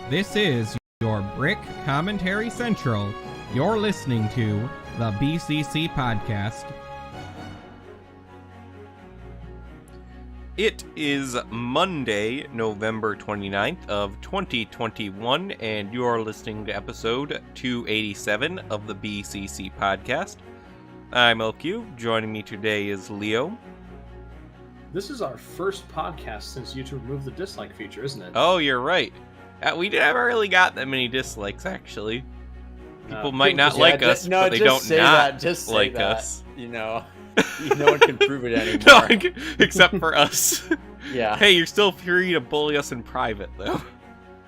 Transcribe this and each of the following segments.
This is your Brick Commentary Central. You're listening to the BCC Podcast. It is Monday, November 29th of 2021, and you are listening to episode 287 of the BCC Podcast. I'm LQ. Joining me today is Leo. This is our first podcast since YouTube removed the dislike feature, isn't it? Oh, you're right. We never really got that many dislikes, actually. People might not like us, but they don't not like us. You know, no one can prove it anymore. No, except for us. Yeah. Hey, you're still free to bully us in private, though.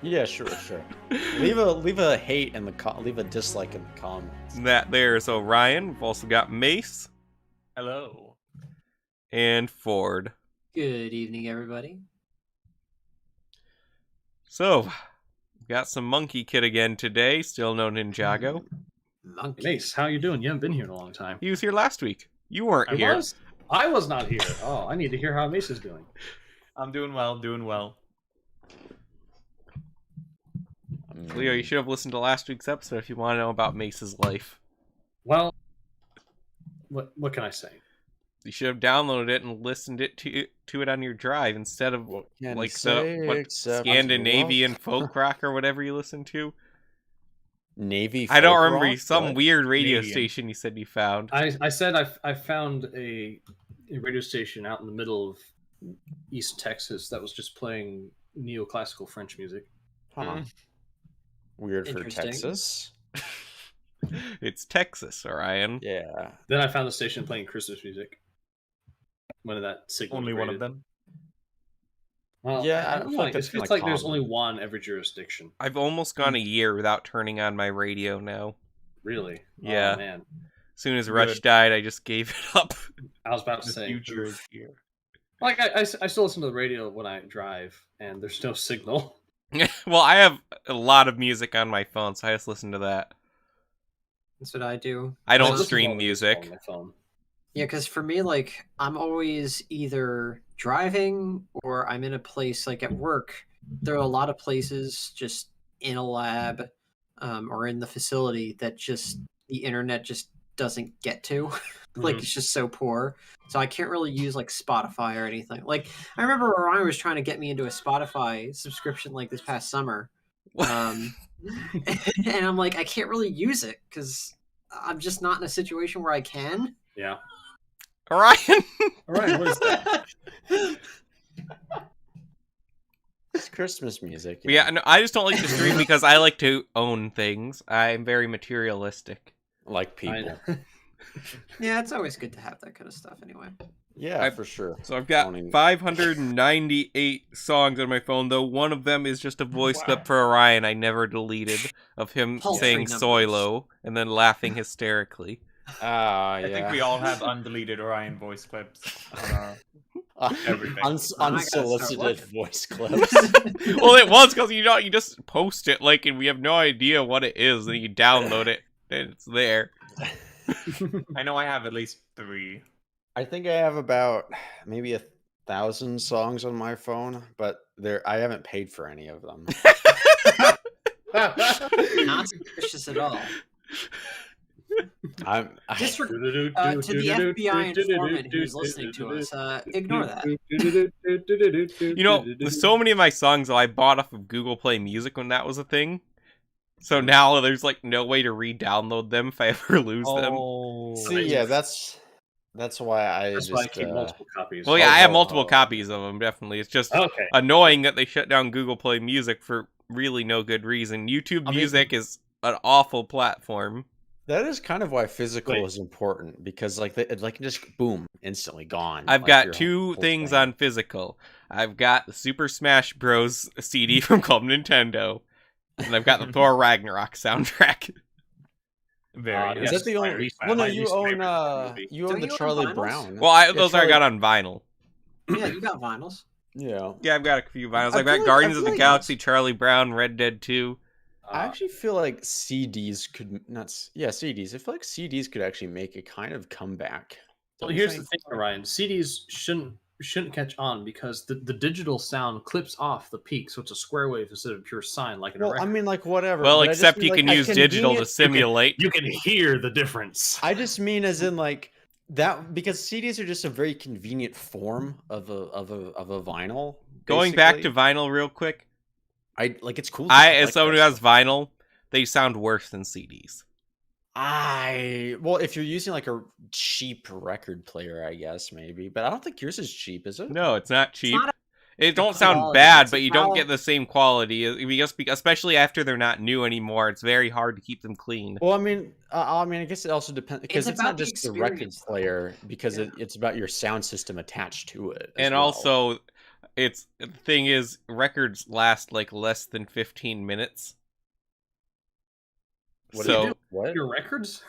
Yeah, sure. Leave a hate in the leave a dislike in the comments. That there. So Ryan, we've also got Mace. Hello. And Ford. Good evening, everybody. So, we've got some Monkey Kid again today, still known Ninjago. Monkey. Mace, how you doing? You haven't been here in a long time. He was here last week. You weren't here. I was not here. Oh, I need to hear how Mace is doing. I'm doing well. Leo, you should have listened to last week's episode if you want to know about Mace's life. Well, what can I say? You should have downloaded it and listened to it on your drive instead of like the Scandinavian folk rock or whatever you listen to. Navy. I don't remember rock? some What? weird radio Canadian. station you said you found. I said I found a radio station out in the middle of East Texas that was just playing neoclassical French music. Huh. Weird for Interesting. Texas. It's Texas, Orion. Yeah. Then I found a station playing Christmas music. One of that signal. Only one of them. Well, Yeah, I I don't feel know. like It that's feels kinda like there's common. only one every jurisdiction. I've almost gone a year without turning on my radio now. Really? Yeah. Oh, man. As soon as Rush Good. died, I just gave it up. I was about to The say. future is here. Like, I still listen to the radio when I drive, and there's no signal. Well, I have a lot of music on my phone, so I just listen to that. That's what I do. I don't listen to stream all the music. on my phone. Yeah, because for me, like, I'm always either driving or I'm in a place like at work. There are a lot of places just in a lab or in the facility that just the internet just doesn't get to. Like, it's just so poor. So I can't really use like Spotify or anything. Like, I remember Ryan was trying to get me into a Spotify subscription like this past summer. And I'm like, I can't really use it because I'm just not in a situation where I can. Yeah. Orion! All right, what is that? It's Christmas music. Yeah, no, I just don't like to stream because I like to own things. I'm very materialistic. Like people. Yeah, it's always good to have that kind of stuff anyway. Yeah, for sure. So I've got Owning- 598 songs on my phone, though one of them is just a voice clip for Orion I never deleted of him Paltry saying numbers. Soilo and then laughing hysterically. Ah, yeah. I think we all have undeleted Orion voice clips on our everything. Unsolicited looking. voice clips. Well, it was because you just post it like, and we have no idea what it is, and you download it, and it's there. I know I have at least 3. I think I have about maybe 1,000 songs on my phone, but I haven't paid for any of them. Not suspicious at all. Just to the FBI informant who's listening to us, ignore that. You know, so many of my songs I bought off of Google Play Music when that was a thing. So now there's like no way to re-download them if I ever lose them. See, yeah, that's why I That's just why I keep multiple copies. Well, yeah, I have multiple copies of them, definitely. It's just Okay. annoying that they shut down Google Play Music for really no good reason. YouTube Music is an awful platform. that is kind of why physical Wait. is important, because like it like just boom, instantly gone. I've like, got your two whole things thing. on physical. I've got the Super Smash Bros. CD from Club Nintendo, and I've got the Thor Ragnarok soundtrack. Very. Is that the only? least- Well, no, my you least own favorite movie. you Don't own the you own Charlie vinyls? Brown. Well, Yeah, those I got on vinyl. Yeah, you got vinyls. Yeah, Yeah, I've got a few vinyls. I I've feel got like- Guardians I of feel the like Galaxy, Charlie Brown, Red Dead 2. I actually feel like CDs could CDs. I feel like CDs could actually make a kind of comeback. Well, Don't you here's the think? thing, Ryan. CDs shouldn't shouldn't catch on because the digital sound clips off the peak, so it's a square wave instead of pure sine, like in a Well, I record. mean, like whatever. Well, but I just except mean, you like, can a use digital to convenient- simulate. You can hear the difference. I just mean as in like that because CDs are just a very convenient form of a vinyl. Going back to basically. vinyl real quick, I like it's cool. to as collect someone who that has stuff. vinyl, they sound worse than CDs. Well, if you're using like a cheap record player, I guess maybe, but I don't think yours is cheap, is it? No, it's not cheap. not It don't quality, sound bad, it's but you don't about- get the same quality. Especially after they're not new anymore, it's very hard to keep them clean. Well, I mean, I guess it also depends because it's not about the just the record experience, though. player because Yeah. it's about your sound system attached to it. as And well. also, the thing is, records last like less than 15 minutes. What do you So do? What? Your records?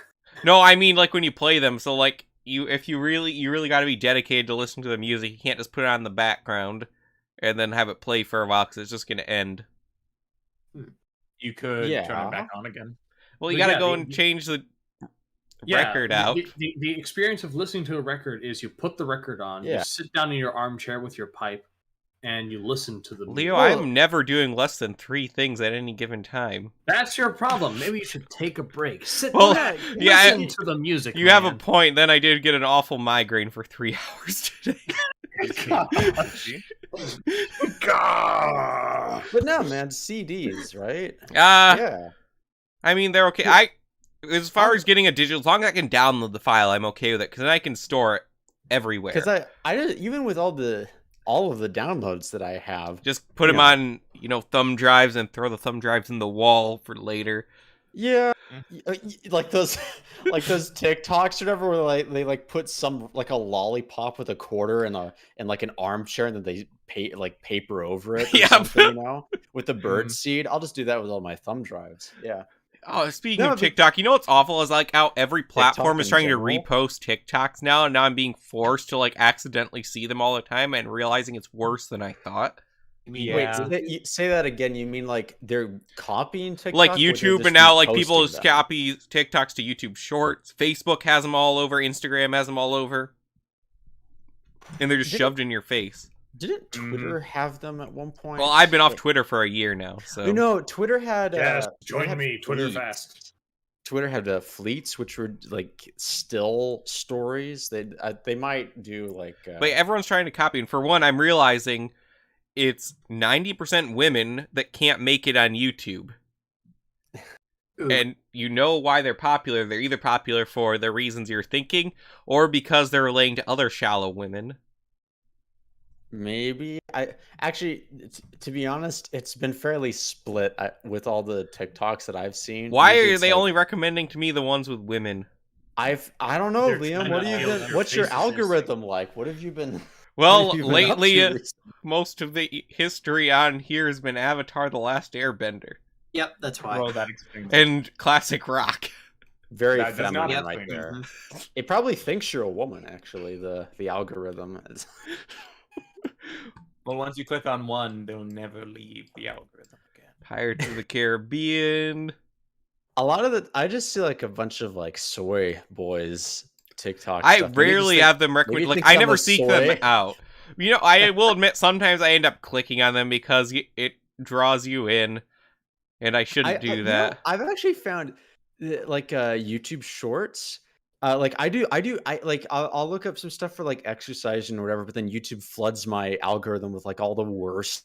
no, I mean like when you play them. So like if you really got to be dedicated to listening to the music. You can't just put it on the background and then have it play for a while because it's just gonna end. You could turn Yeah. it back on again. Well, you Well, gotta yeah, go the- and change the Yeah, record the- out. The experience of listening to a record is you put the record on, Yeah. you sit down in your armchair with your pipe, and you listen to the Leo, music. I'm never doing less than 3 things at any given time. That's your problem. Maybe you should take a break. Sit Well, back. yeah, Listen to the music. You have a man. point. Then I did get an awful migraine for 3 hours today. But no, man, CDs, right? Yeah. Yeah. I mean, they're okay. As far as getting a digital, as long as I can download the file, I'm okay with it because then I can store it everywhere. Because I did, even with all of the downloads that I have, Just put them Yeah. on, thumb drives and throw the thumb drives in the wall for later. yeah, like those like those TikToks or whatever, where they like put some like a lollipop with a quarter and like an armchair, and then they paper over it, or Yep. something, with the bird seed. I'll just do that with all my thumb drives. Yeah. Oh, speaking No, of but- TikTok, you know what's awful is like how every platform TikTok is in trying general? to repost TikToks now, and now I'm being forced to like accidentally see them all the time and realizing it's worse than I thought. Yeah. Wait, say that again. You mean like they're copying TikTok? Like or they're YouTube, just and now like people reposting just them? copy TikToks to YouTube Shorts. Facebook has them all over. Instagram has them all over, and they're just Did- shoved in your face. Didn't Twitter have them at one point? Well, I've been off Twitter for a year now, so You know, Twitter had. Yes, they join had me, Twitter fleets. fast. Twitter had fleets, which were like still stories. They might do like. but everyone's trying to copy. And for one, I'm realizing it's 90% women that can't make it on YouTube. Ooh. And you know why they're popular. They're either popular for the reasons you're thinking, or because they're relating to other shallow women. Maybe I actually, to be honest, it's been fairly split with all the TikToks that I've seen. Why Usually are it's they like- only recommending to me the ones with women? I don't know, They're Liam. trying What to have you appeal been? to What's your faces and algorithm like? What have you been? Well, what have you been up lately, to recently? most of the history on here has been Avatar: The Last Airbender Yep, that's why. Well, that explains it. and classic rock. Very That does not feminine right explain it. there. Mhm. It probably thinks you're a woman. Actually, the algorithm. Well, once you click on one, they'll never leave the algorithm again. Pirates of the Caribbean. A lot of I just see like a bunch of like soy boys TikTok. I stuff. Maybe just rarely think- have them maybe recommended. Like, thinks I I'm never a seek soy. them out. I will admit sometimes I end up clicking on them because it draws you in, and I shouldn't do that. I've actually found like YouTube Shorts. Like I'll look up some stuff for like exercise and whatever, but then YouTube floods my algorithm with like all the worst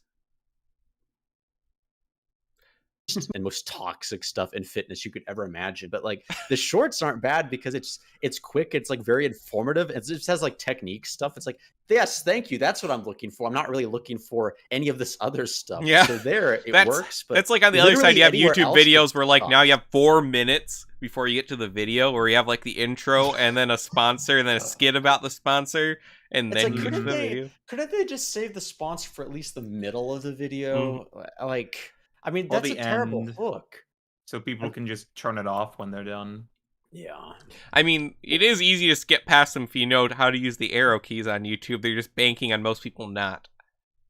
and most toxic stuff in fitness you could ever imagine. But like the shorts aren't bad because it's quick, it's like very informative, it just has like technique stuff. It's like, yes, thank you, that's what I'm looking for. I'm not really looking for any of this other stuff. Yeah. So there it That's- works, but That's like on the other side, literally you have anywhere YouTube else videos it's where like tough. now you have 4 minutes before you get to the video where you have like the intro and then a sponsor and then a skit about the sponsor and It's then like, you get to couldn't the they, video. couldn't they just save the sponsor for at least the middle of the video? Like, I mean, Or that's a the terrible end. hook. So people can just turn it off when they're done. Yeah. I mean, it is easy to skip past them if you know how to use the arrow keys on YouTube. They're just banking on most people not.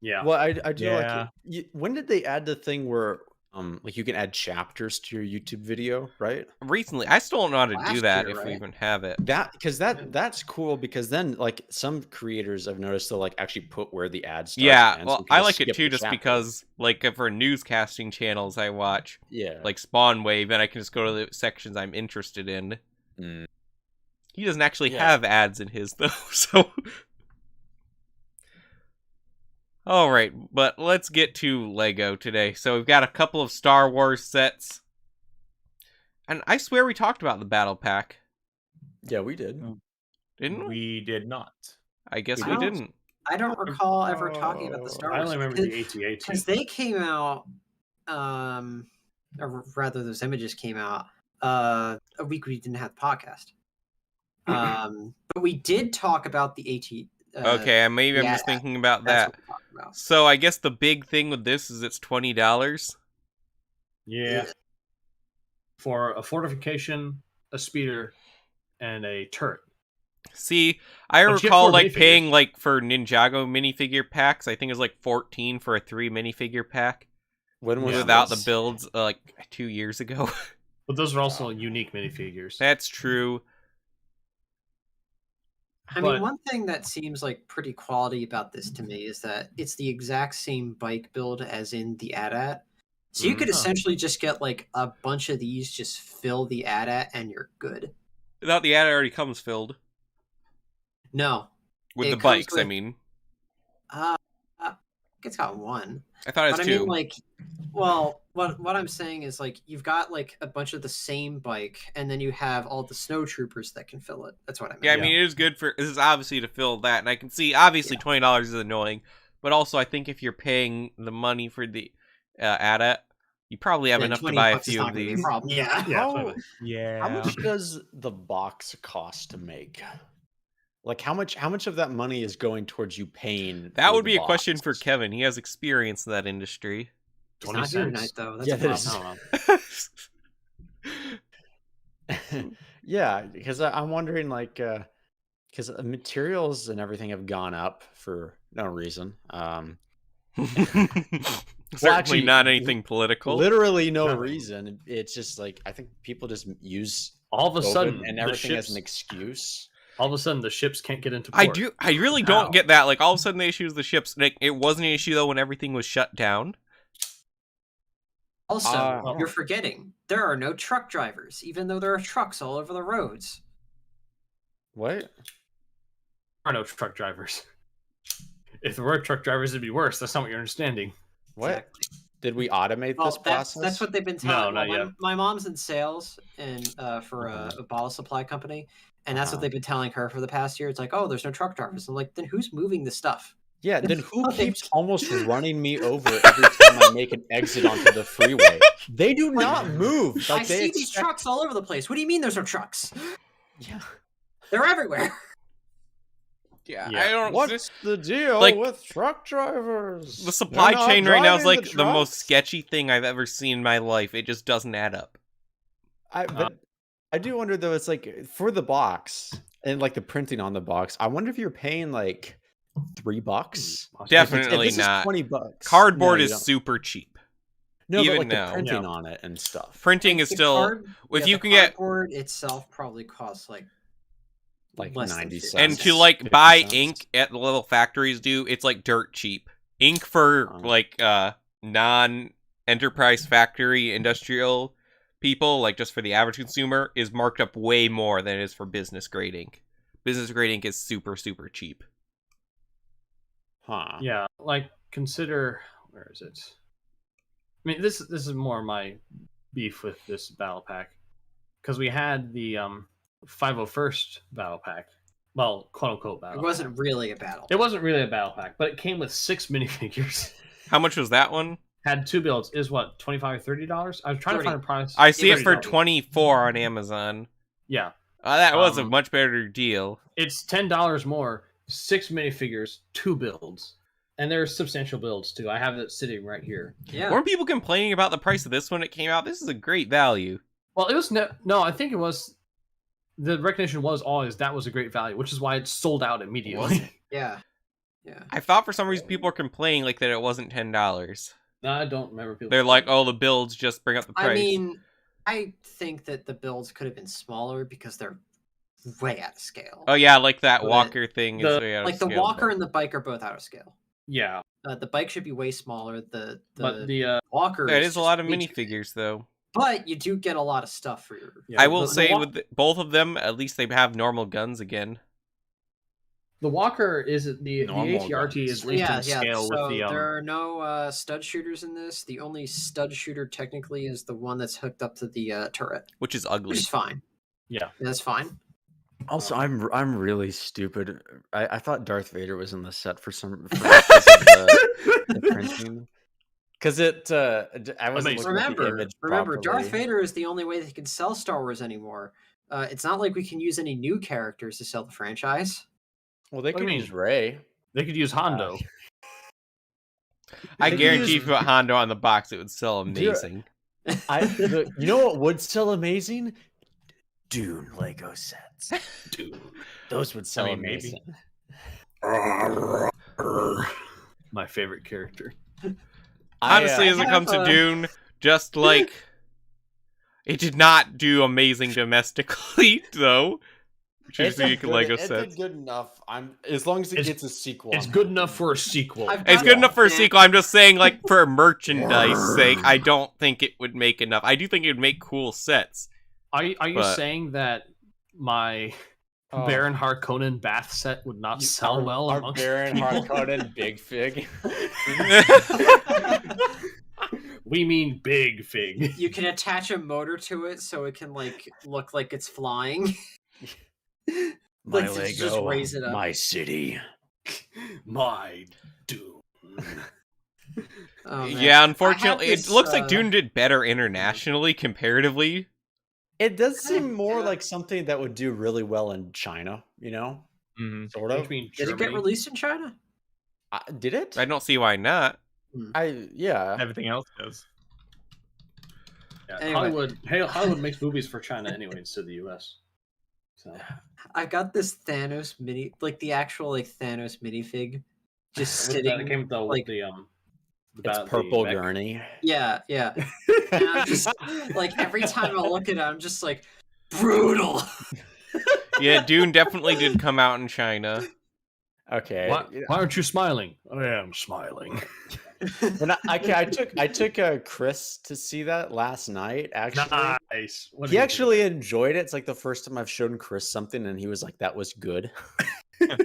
Yeah. Well, I do Yeah. when did they add the thing where like you can add chapters to your YouTube video, right? Recently, I still don't know how to do Last that year, if we right? even have it. That's cool because then like some creators I've noticed they'll like actually put where the ad starts. Yeah, and ends, so well, you can I just like it skip too, the just chapter. because, like, for newscasting channels I watch, Yeah, like Spawn Wave, and I can just go to the sections I'm interested in. Mm. He doesn't actually Yeah. have ads in his, though, so... Alright, but let's get to LEGO today. So we've got a couple of Star Wars sets. And I swear we talked about the Battle Pack. Yeah, we did. Didn't we? We did not. I guess I we don't- didn't. I don't recall ever talking about the Star I Wars. only remember the AT-AT. because they came out, or rather, those images came out a week we didn't have the podcast. But we did talk about the AT. Okay, maybe I'm yeah, just thinking about That's that. what we're talking about. So I guess the big thing with this is it's $20. Yeah. For a fortification, a speeder, and a turret. See, I But you get recall 4 like minifigures. paying like for Ninjago minifigure packs. I think it was like 14 for a 3 minifigure pack When was without the this? builds like 2 years ago. But those are also unique minifigures. That's true. I mean, But- one thing that seems like pretty quality about this to me is that it's the exact same bike build as in the AT-AT. So you could Huh. essentially just get like a bunch of these, just fill the AT-AT, and you're good. Without the ad, it already comes filled No, with It the comes bikes. I with- mean, I think it's got one. I thought it But was I two. mean, like, well, what I'm saying is like you've got like a bunch of the same bike, and then you have all the snow troopers that can fill it. That's what I meant. Yeah, I mean, it is good for. This is obviously to fill that, and I can see obviously $20 is annoying, but also I think if you're paying the money for the AT-AT, you probably have Then enough to 20 buy a bucks is few not of gonna be a these. problem. Yeah. Yeah. How- totally. Yeah. How much does the box cost to make? Like how much of that money is going towards you paying? That for would the be a question for box? Kevin. He has experience in that industry. It's 20 not here cents. tonight though. That's Yeah, a that problem. is- Yeah, because I'm wondering like because materials and everything have gone up for no reason. Certainly actually, not anything political. Literally no Nothing. reason. It's just like I think people just use All of a COVID sudden, and the everything as ships, an excuse. all of a sudden, the ships can't get into port. I really How? don't get that. Like all of a sudden the issue is the ships. Like it wasn't an issue though when everything was shut down. Also, well- you're forgetting there are no truck drivers, even though there are trucks all over the roads. What? There are no truck drivers. If there were truck drivers, it'd be worse. That's not what you're understanding. What? Exactly. Did we automate Well, this process? that's what they've been No, telling. not well, yet. my mom's in sales and for a bottle supply company, and that's what Uh-huh. they've been telling her for the past year. It's like, oh, there's no truck drivers. I'm like, then who's moving the stuff? Yeah, then who Like- keeps almost running me over every time I make an exit onto the freeway? They do not move. I Like they see these expect- trucks all over the place. What do you mean there's no trucks? Yeah. They're everywhere. Yeah, Yeah. I don't. What's the deal like, with truck drivers? The supply They're not chain right now is driving like the the most trucks. sketchy thing I've ever seen in my life. It just doesn't add up. But I do wonder though. It's like for the box and like the printing on the box. I wonder if you're paying like $3. Definitely If this is not. $20. Cardboard No, you is don't. super cheap. No, even but like now. the printing Yeah. on it and stuff. Printing is The still if you the can get cardboard itself probably costs like less than 90 50 and cents. to like 50 buy cents. ink at the little factories do, it's like dirt cheap. Ink for Oh. like non-enterprise factory industrial people, like just for the average consumer, is marked up way more than it is for business grade ink. Business grade ink is super cheap. Huh. Yeah, like consider where is it? I mean, this is more my beef with this battle pack because we had the 501st battle pack. Well, quote unquote battle. it wasn't really a battle. It wasn't really a battle pack, but it came with 6 minifigures. How much was that one? Had 2 builds. Is what $25 or $30? I was trying to 30. find a price. I see it for $30. 24 on Amazon. Yeah, That was a Um, much better deal. it's $10 more. 6 minifigures, 2 builds, and there's substantial builds too. I have it sitting right here. Yeah. Weren't people complaining about the price of this when it came out? This is a great value. Well, it was no. I think it was. The recognition was always that was a great value, which is why it sold out immediately. Was it? Yeah. Yeah. I thought for some reason people were complaining like that it wasn't $10. No, I don't remember people. They're like, oh, the builds just bring up the price. I mean, I think that the builds could have been smaller because they're way out of scale. Oh yeah, like that But walker thing is the- way out Like of the scale. walker and the bike are both out of scale. Yeah, The bike should be way smaller. The but the walker That is is a just lot of way too minifigures, though. But you do get a lot of stuff for your. yeah, I will the say, wa- with both of them, at least they have normal guns again. the Walker is the Normal ATRT is guns. at least Yeah, in yeah. scale So with the there are no stud shooters in this. The only stud shooter technically is the one that's hooked up to the turret, Which is which ugly. is fine. Yeah. That's fine. Also, I'm really stupid. I thought Darth Vader was in the set for some because of the printing. Because I wasn't looking at the image Remember, Darth properly. Vader is the only way they can sell Star Wars anymore. It's not like we can use any new characters to sell the franchise. Well, they What do could you use mean? Rey. They could use Hondo. I They could guarantee use- if you put Hondo on the box, it would sell Dude, amazing. You know what would sell amazing? Dune Lego sets. Dude. Those would sell mean, maybe. amazing. My favorite character. Honestly, as it have comes to a- Dune, just like it did not do amazing domestically, though. it's Choosing Lego sets. It's good enough. As long as it It's- gets a sequel. It's I'm good happy. enough for a sequel. I've It's got- good enough for a Yeah. sequel. I'm just saying, like, for merchandise sake, I don't think it would make enough. I do think it would make cool sets. Are you but- saying that my Oh. Baron Harkonnen bath set would not sell well Our amongst Baron people? Harkonnen Big Fig. We mean big fig. You can attach a motor to it so it can like look like it's flying. My Like, Lego, just raise it up. my city. My Dune. Oh, man. Yeah, unfortunately, this, it looks like Dune did better internationally comparatively. It does Kinda, seem more yeah. like something that would do really well in China, you know? Mm-hmm. Sort I of. mean, Did it get Germany. released in China? Did it? I don't see why not. Yeah. Everything else does. Yeah, Anyway. Hollywood makes movies for China anyway instead of the U.S. So I got this Thanos mini, like the actual like Thanos minifig, just with that, sitting. it came with the like- the It's the purple back- gurney. Yeah, yeah. And I'm just like every time I look at it, I'm just like brutal. Yeah, Dune definitely did come out in China. Okay. Why aren't you smiling? I am smiling. But I took Chris to see that last night, actually. Nice. What He did you actually enjoyed it. It's like the first time I've shown Chris something, and he was like, "That was good." And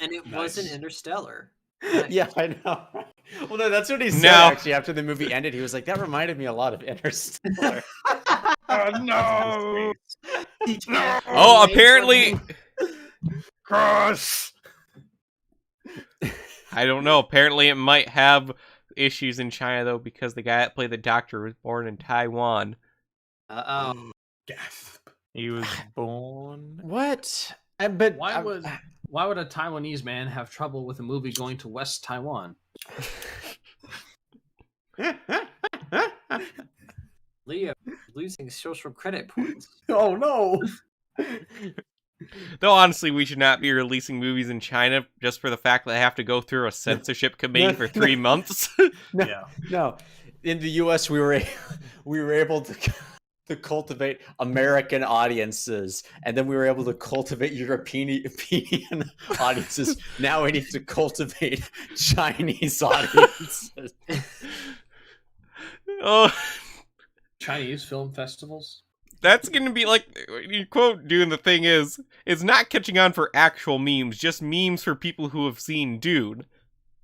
it Nice. wasn't Interstellar. Yeah, I know. Well, no, that's what he said. No. Actually, after the movie ended, he was like, "That reminded me a lot of Interstellar." Oh no! Oh, apparently, Cross. I don't know. Apparently, it might have issues in China though, because the guy that played the Doctor was born in Taiwan. Oh, Gasp. He was born. What? But Why would a Taiwanese man have trouble with a movie going to West Taiwan? Leo losing social credit points. Oh no! Though honestly, we should not be releasing movies in China just for the fact that they have to go through a censorship committee for 3 months. No, Yeah. no. In the U.S., we were able to cultivate American audiences, and then we were able to cultivate European audiences. Now we need to cultivate Chinese audiences. Oh, Chinese film festivals. that's gonna be like, you quote Dune, the thing is, it's not catching on for actual memes, just memes for people who have seen Dune.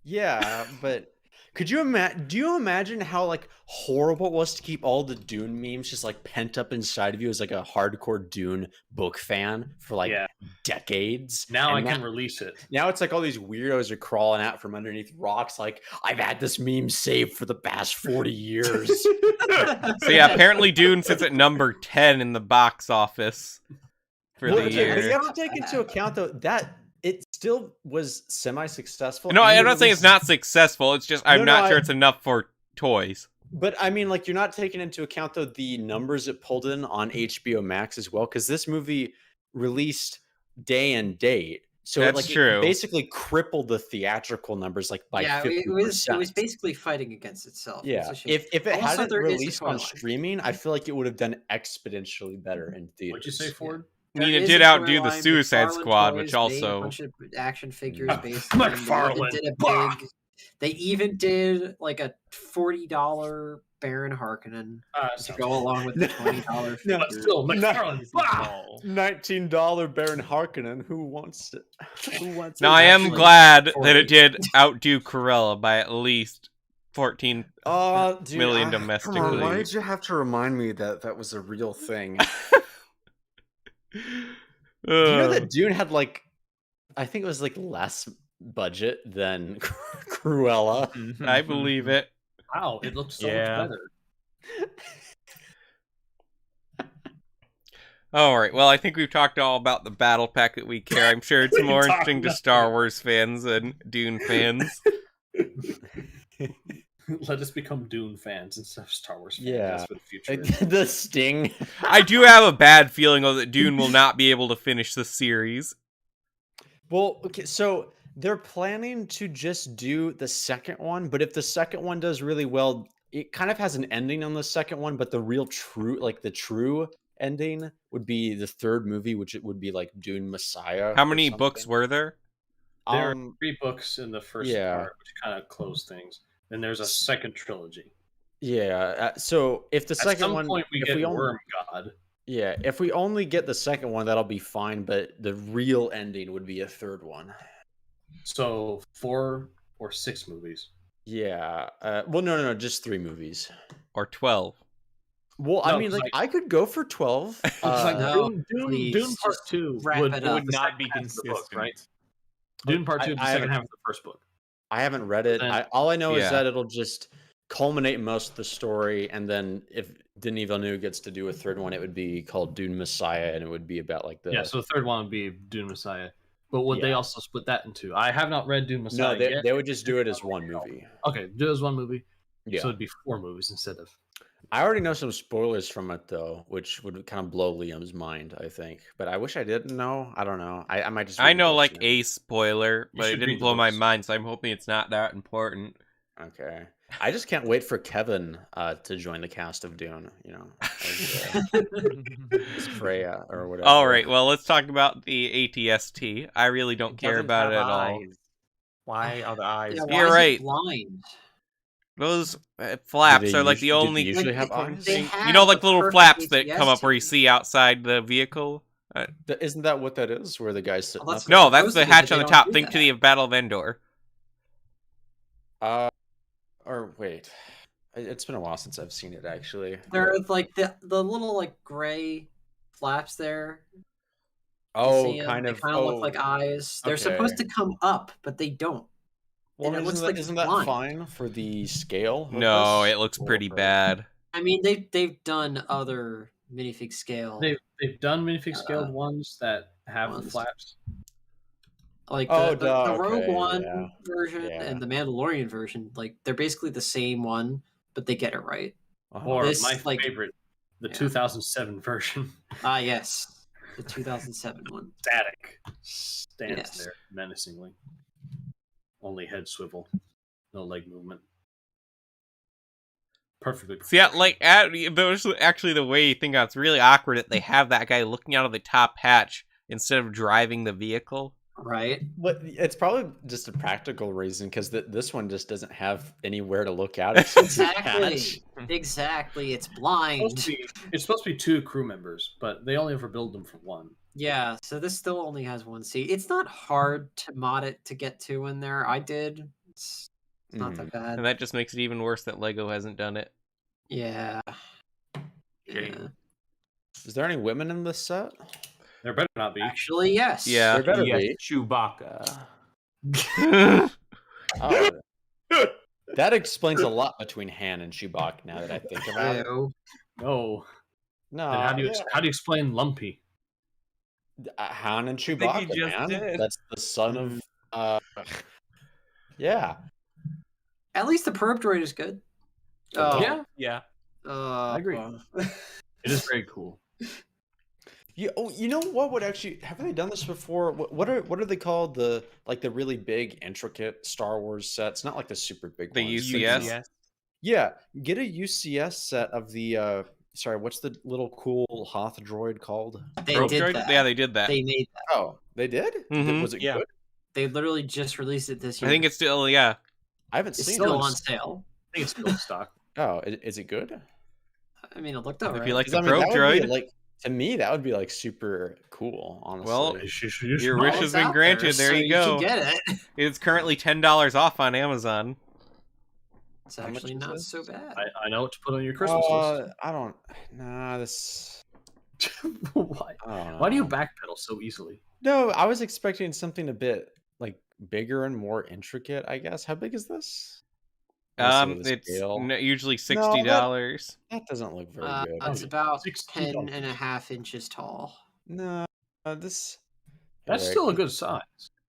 Yeah, but could you imagine? Do you imagine how like horrible it was to keep all the Dune memes just like pent up inside of you as like a hardcore Dune book fan for like Yeah. decades? Now And I can release it. Now it's like all these weirdos are crawling out from underneath rocks. Like, I've had this meme saved for the past 40 years. So yeah, apparently Dune sits at number 10 in the box office for Well, the okay, but you year. have to take into account though that it still was semi-successful. No, even I'm not saying it's released- not successful, it's just, I'm No, not no, sure it's enough for toys. But I mean, like, you're not taking into account though the numbers it pulled in on HBO Max as well, because this movie released day and date. So That's like true. it basically crippled the theatrical numbers like by 50%. it was basically fighting against itself. Yeah, It's a shame. if it Also, hadn't there is a released on toy line. streaming, I feel like it would have done exponentially better in theaters. What'd you say, Ford? I mean, There it is did a toy outdo the line. Suicide McFarlane Squad, Toys which made a also bunch of action figures Mm. based on them. They even McFarlane, did a bah! big. They even did like a $40 Baron Harkonnen to go along with the $20 No, figure. Still, McFarlane. $19 Baron Harkonnen. Who wants it? Who wants Now it? I am Actually, glad that 40. it did outdo Cruella by at least 14 Dude, million Come on, why domestically. did you have to remind me that that was a real thing? Do you know that Dune had like, I think it was like less budget than Cruella? I believe it. Wow, it looks so Yeah. much better. All right. Well, I think we've talked all about the battle pack that we care. I'm sure it's We more talked interesting to about Star it. Wars fans than Dune fans. Let us become Dune fans instead of Star Wars fans. Yeah. That's what the future is. The Sting. I do have a bad feeling though that Dune will not be able to finish the series. Well, okay, so they're planning to just do the second one, but if the second one does really well, it kind of has an ending on the second one, but the real true, like the true ending would be the third movie, which it would be like Dune Messiah. How or many books something. were there? There are 3 books in the first yeah. part, which kind of close things. Then there's a second trilogy. Yeah. So if the At second some one, point, we if get we only, Worm God. yeah, if we only get the second one, that'll be fine. But the real ending would be a third one. So 4 or 6 movies. Yeah. Well, no, just 3 movies. Or 12? Well, No, I mean, 'cause, like I could go for 12. It's like No, Dune please, Part just 2 wrap would, it would up. Would the not second be half of the book, consistent. right? Dune Part 2 would be the I second haven't- half of the first book. I haven't read it. Then- All I know is Yeah. that it'll just culminate most of the story, and then if Denis Villeneuve gets to do a third one, it would be called Dune Messiah, and it would be about like the Yeah, so the third one would be Dune Messiah. But would they Yeah. also split that in 2? I have not read Dune Messiah no, yet. they would just do it as one movie. Okay, do it as one movie. Yeah, So it'd be 4 movies instead of. I already know some spoilers from it though, which would kind of blow Liam's mind, I think. But I wish I didn't know. I don't know. I might just. I read the know books like now. a spoiler, but it should didn't read the blow my books. mind, so I'm hoping it's not that important. Okay, I just can't wait for Kevin to join the cast of Dune. You know, as Freya or whatever. All right, well, let's talk about the ATST. I really don't care Doesn't about it have at all. eyes. Why are the eyes? Yeah, You're why is right. it blind? Those flaps they are like the usually- do only they usually have They- eyes? they thing. You have know, like the little perfect flaps that come up where you ATST. see outside the vehicle. Isn't that what that is? Where the guy's sitting Well, that's up? No, that's the Supposedly, hatch but on they the don't top. do Think that. to the Battle of Endor. Or wait, it's been a while since I've seen it actually. There are like the little like gray flaps there. You Oh, see 'em, kind they of. kind of look like eyes. They're supposed to come up, but they don't. Well, and it isn't looks that, like it's isn't that blind. fine for the scale? of No, this? it looks pretty Or- bad. I mean, they've done other minifig scale, They've done minifig scaled ones that have the ones. flaps. like Oh, the duh, Rogue okay, One yeah. version Yeah. and the Mandalorian version. Like they're basically the same one, but they get it right. Uh-huh. Or This, my like- favorite, the yeah. 2007 version. Ah, yes, the 2007 one. Static. Stands Yes. there menacingly. Only head swivel. No leg movement. Perfectly. See, those actually the way you think it's really awkward that they have that guy looking out of the top hatch instead of driving the vehicle. Right? But it's probably just a practical reason because this one just doesn't have anywhere to look out. except the Exactly. hatch. Exactly. It's It's blind. supposed to be 2 crew members, but they only ever build them for 1. Yeah, so this still only has 1 seat. It's not hard to mod it to get 2 in there. I did. It's not that bad. And that just makes it even worse that Lego hasn't done it. Yeah. Shame. Yeah. Is there any women in this set? There better not be. Actually, yes. Yeah. There better Yes, be. Chewbacca. Oh, that explains a lot between Han and Chewbacca. Now that I think about it. Ew. No. No, Then how do you explain Lumpy? Han and think Chewbacca, you just man. did. That's the son of. Yeah. At least the perp droid is good. Oh. Yeah, Yeah. I agree. It is very cool. You know what would actually have they done this before? What are they called? The really big intricate Star Wars sets, not like the super big The ones. UCS? Yeah, get a UCS set of the sorry, what's the little cool Hoth droid called? They Probe did droid? that. Yeah, they did that. They made that. Oh, they did? Mhm. Was it Yeah. good? They literally just released it this I year. think it's still, yeah. I haven't It's seen still it. on sale. I think it's still in stock. Oh, is it good? I mean, it looked If alright. you like 'Cause, the I mean, probe that would be, droid, like, to me, that would be like super cool, honestly. Well, You your might. wish Well, has it's been out granted. There so you go. can get it. It's currently $10 off on Amazon. It's How much actually is not this? so bad. I know what to put on your Christmas list. I don't. Nah, this. Why? I don't Why do you know. backpedal so easily? No, I was expecting something a bit like bigger and more intricate. I guess. How big is this? Let me see the It's scale. usually No, $60. that doesn't look very good. It's about 60 10 and a half inches tall. No, this. That's Alright. still a good size.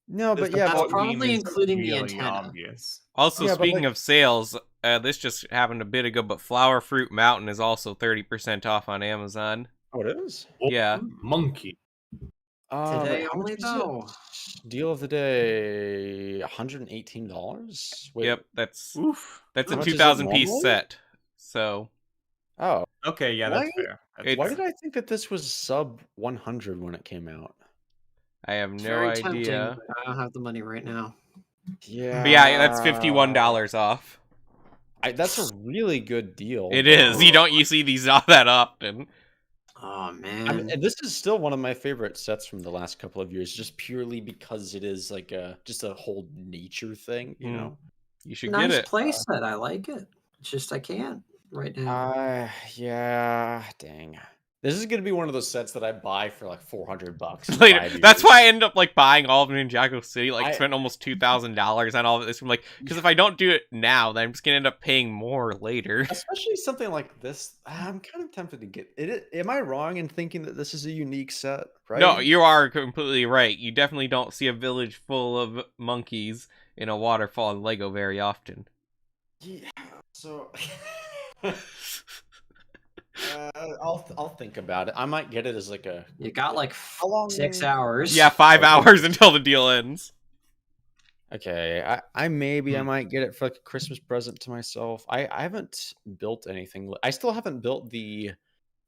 No, but The yeah, That's but, 14 probably is including the really antenna. obvious. Also, Yeah, but, speaking like- of sales, this just happened a bit ago, but Flower Fruit Mountain is also 30% off on Amazon. oh, it is. Yeah. Monkey. Today How much only, was it? though. Deal of the day, $118. Wait, Yep, that's Oof. a How much is it 2,000 piece normally? set. So Oh, Okay, yeah, Why- that's fair. That's It's- why fair. did I think that this was sub 100 when it came out? I have It's no very idea. tempting, but I don't have the money right now. Yeah, But yeah, that's $51 off. That's a really good deal. It is. You see these not that often. Oh, man. I mean, and this is still one of my favorite sets from the last couple of years, just purely because it is like just a whole nature thing, you Mm. know. You should nice get it. playset. I like it. It's just I can't right now. Yeah, dang. This is gonna be one of those sets that I buy for like $400. in Later. 5 That's years. why I end up like buying all of Ninjago City. Like I- spent almost $2,000 on all of this. I'm like, because if I don't do it now, then I'm just gonna end up paying more later. Especially something like this, I'm kind of tempted to get it. Am I wrong in thinking that this is a unique set? Right? No, you are completely right. You definitely don't see a village full of monkeys in a waterfall in Lego very often. Yeah. So. I'll think about it. I might get it as like a. You got like How long? 6 hours. Yeah, 5 Okay. hours until the deal ends. Okay, I might get it for like a Christmas present to myself. I haven't built anything. I still haven't built the.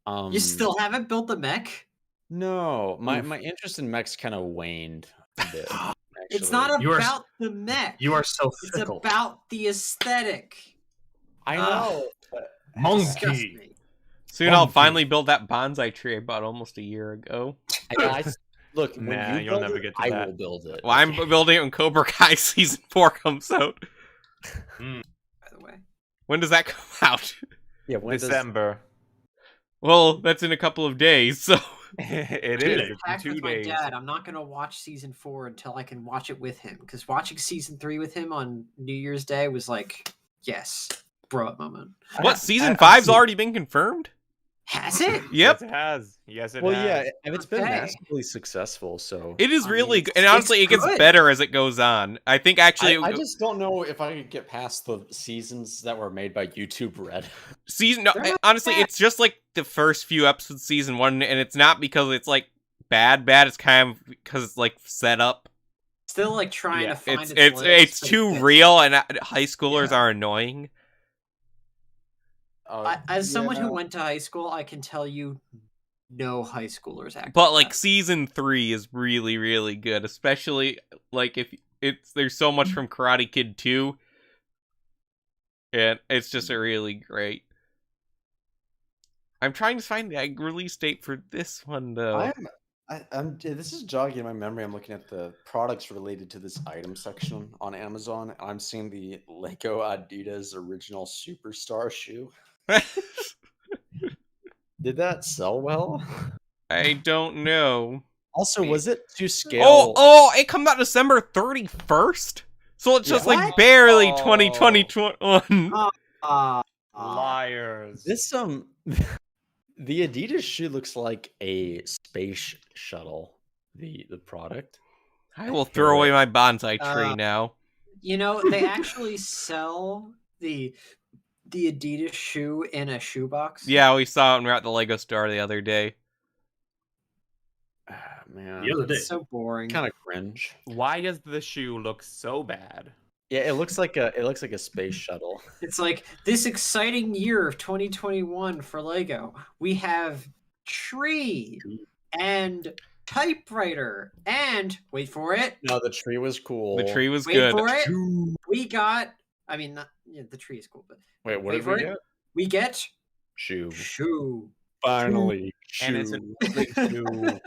You still haven't built the mech? No, my Oof. interest in mechs kind of waned a bit. It's actually. not You are- about the mech. You are so It's fickle. about the aesthetic. I know. But Disgust Monkey. me. Soon I'll Monkey. finally build that bonsai tree I bought almost a year ago. look, when Nah, you you'll build never it, get to I that. will build it. Well, I'm okay? building it when Cobra Kai Season 4 comes out. By the way. When does that come out? Yeah, when does December. Well, that's in a couple of days, so... It Two is. days. It's Pact in 2 with my days. dad. I'm not gonna watch season 4 until I can watch it with him. Because watching season 3 with him on New Year's Day was like, yes, bro up moment. What, Season I've 5's seen- already been confirmed? Has it? Yep. Yes, it has. Yes, it Well, has. yeah, and it's been Okay. massively successful. So It is I really mean, good. And honestly, it it's gets good. better as it goes on. I think actually... I just don't know if I could get past the seasons that were made by YouTube Red. No, They're not honestly, bad. it's just like the first few episodes of Season 1, and it's not because it's like bad. It's kind of because it's like set up. Still like trying Yeah, to find It's its legs, it's but too fits. real, and high schoolers Yeah. are annoying. As someone yeah. who went to high school, I can tell you no high schoolers act But like like Season 3 is really, really good, especially like if there's so much from Karate Kid 2, and it's just a really great. I'm trying to find the release date for this one though. This is jogging my memory. I'm looking at the products related to this item section on Amazon. I'm seeing the Lego Adidas Original Superstar shoe. Did that sell well? I don't know. Also, was it to scale? Oh, it comes out December 31st? So it's just Yeah. like What? barely Oh. 2021. Liars. This the Adidas shoe looks like a space shuttle. The product. I will throw away my bonsai tree Uh, now. You know, they actually sell the Adidas shoe in a shoebox. Yeah, we saw it when we were at the Lego store the other day. Man, The other day. It's so boring. kind of cringe. Why does the shoe look so bad? Yeah, it looks like a space shuttle. It's like this exciting year of 2021 for Lego. We have tree and typewriter and wait for it. No, the tree was cool. The tree was Wait good. for it. We got. I mean, not, yeah, the tree is cool, but Wait, what wait did for we it. get? We get Shoe. shoe. Finally, And it's shoe.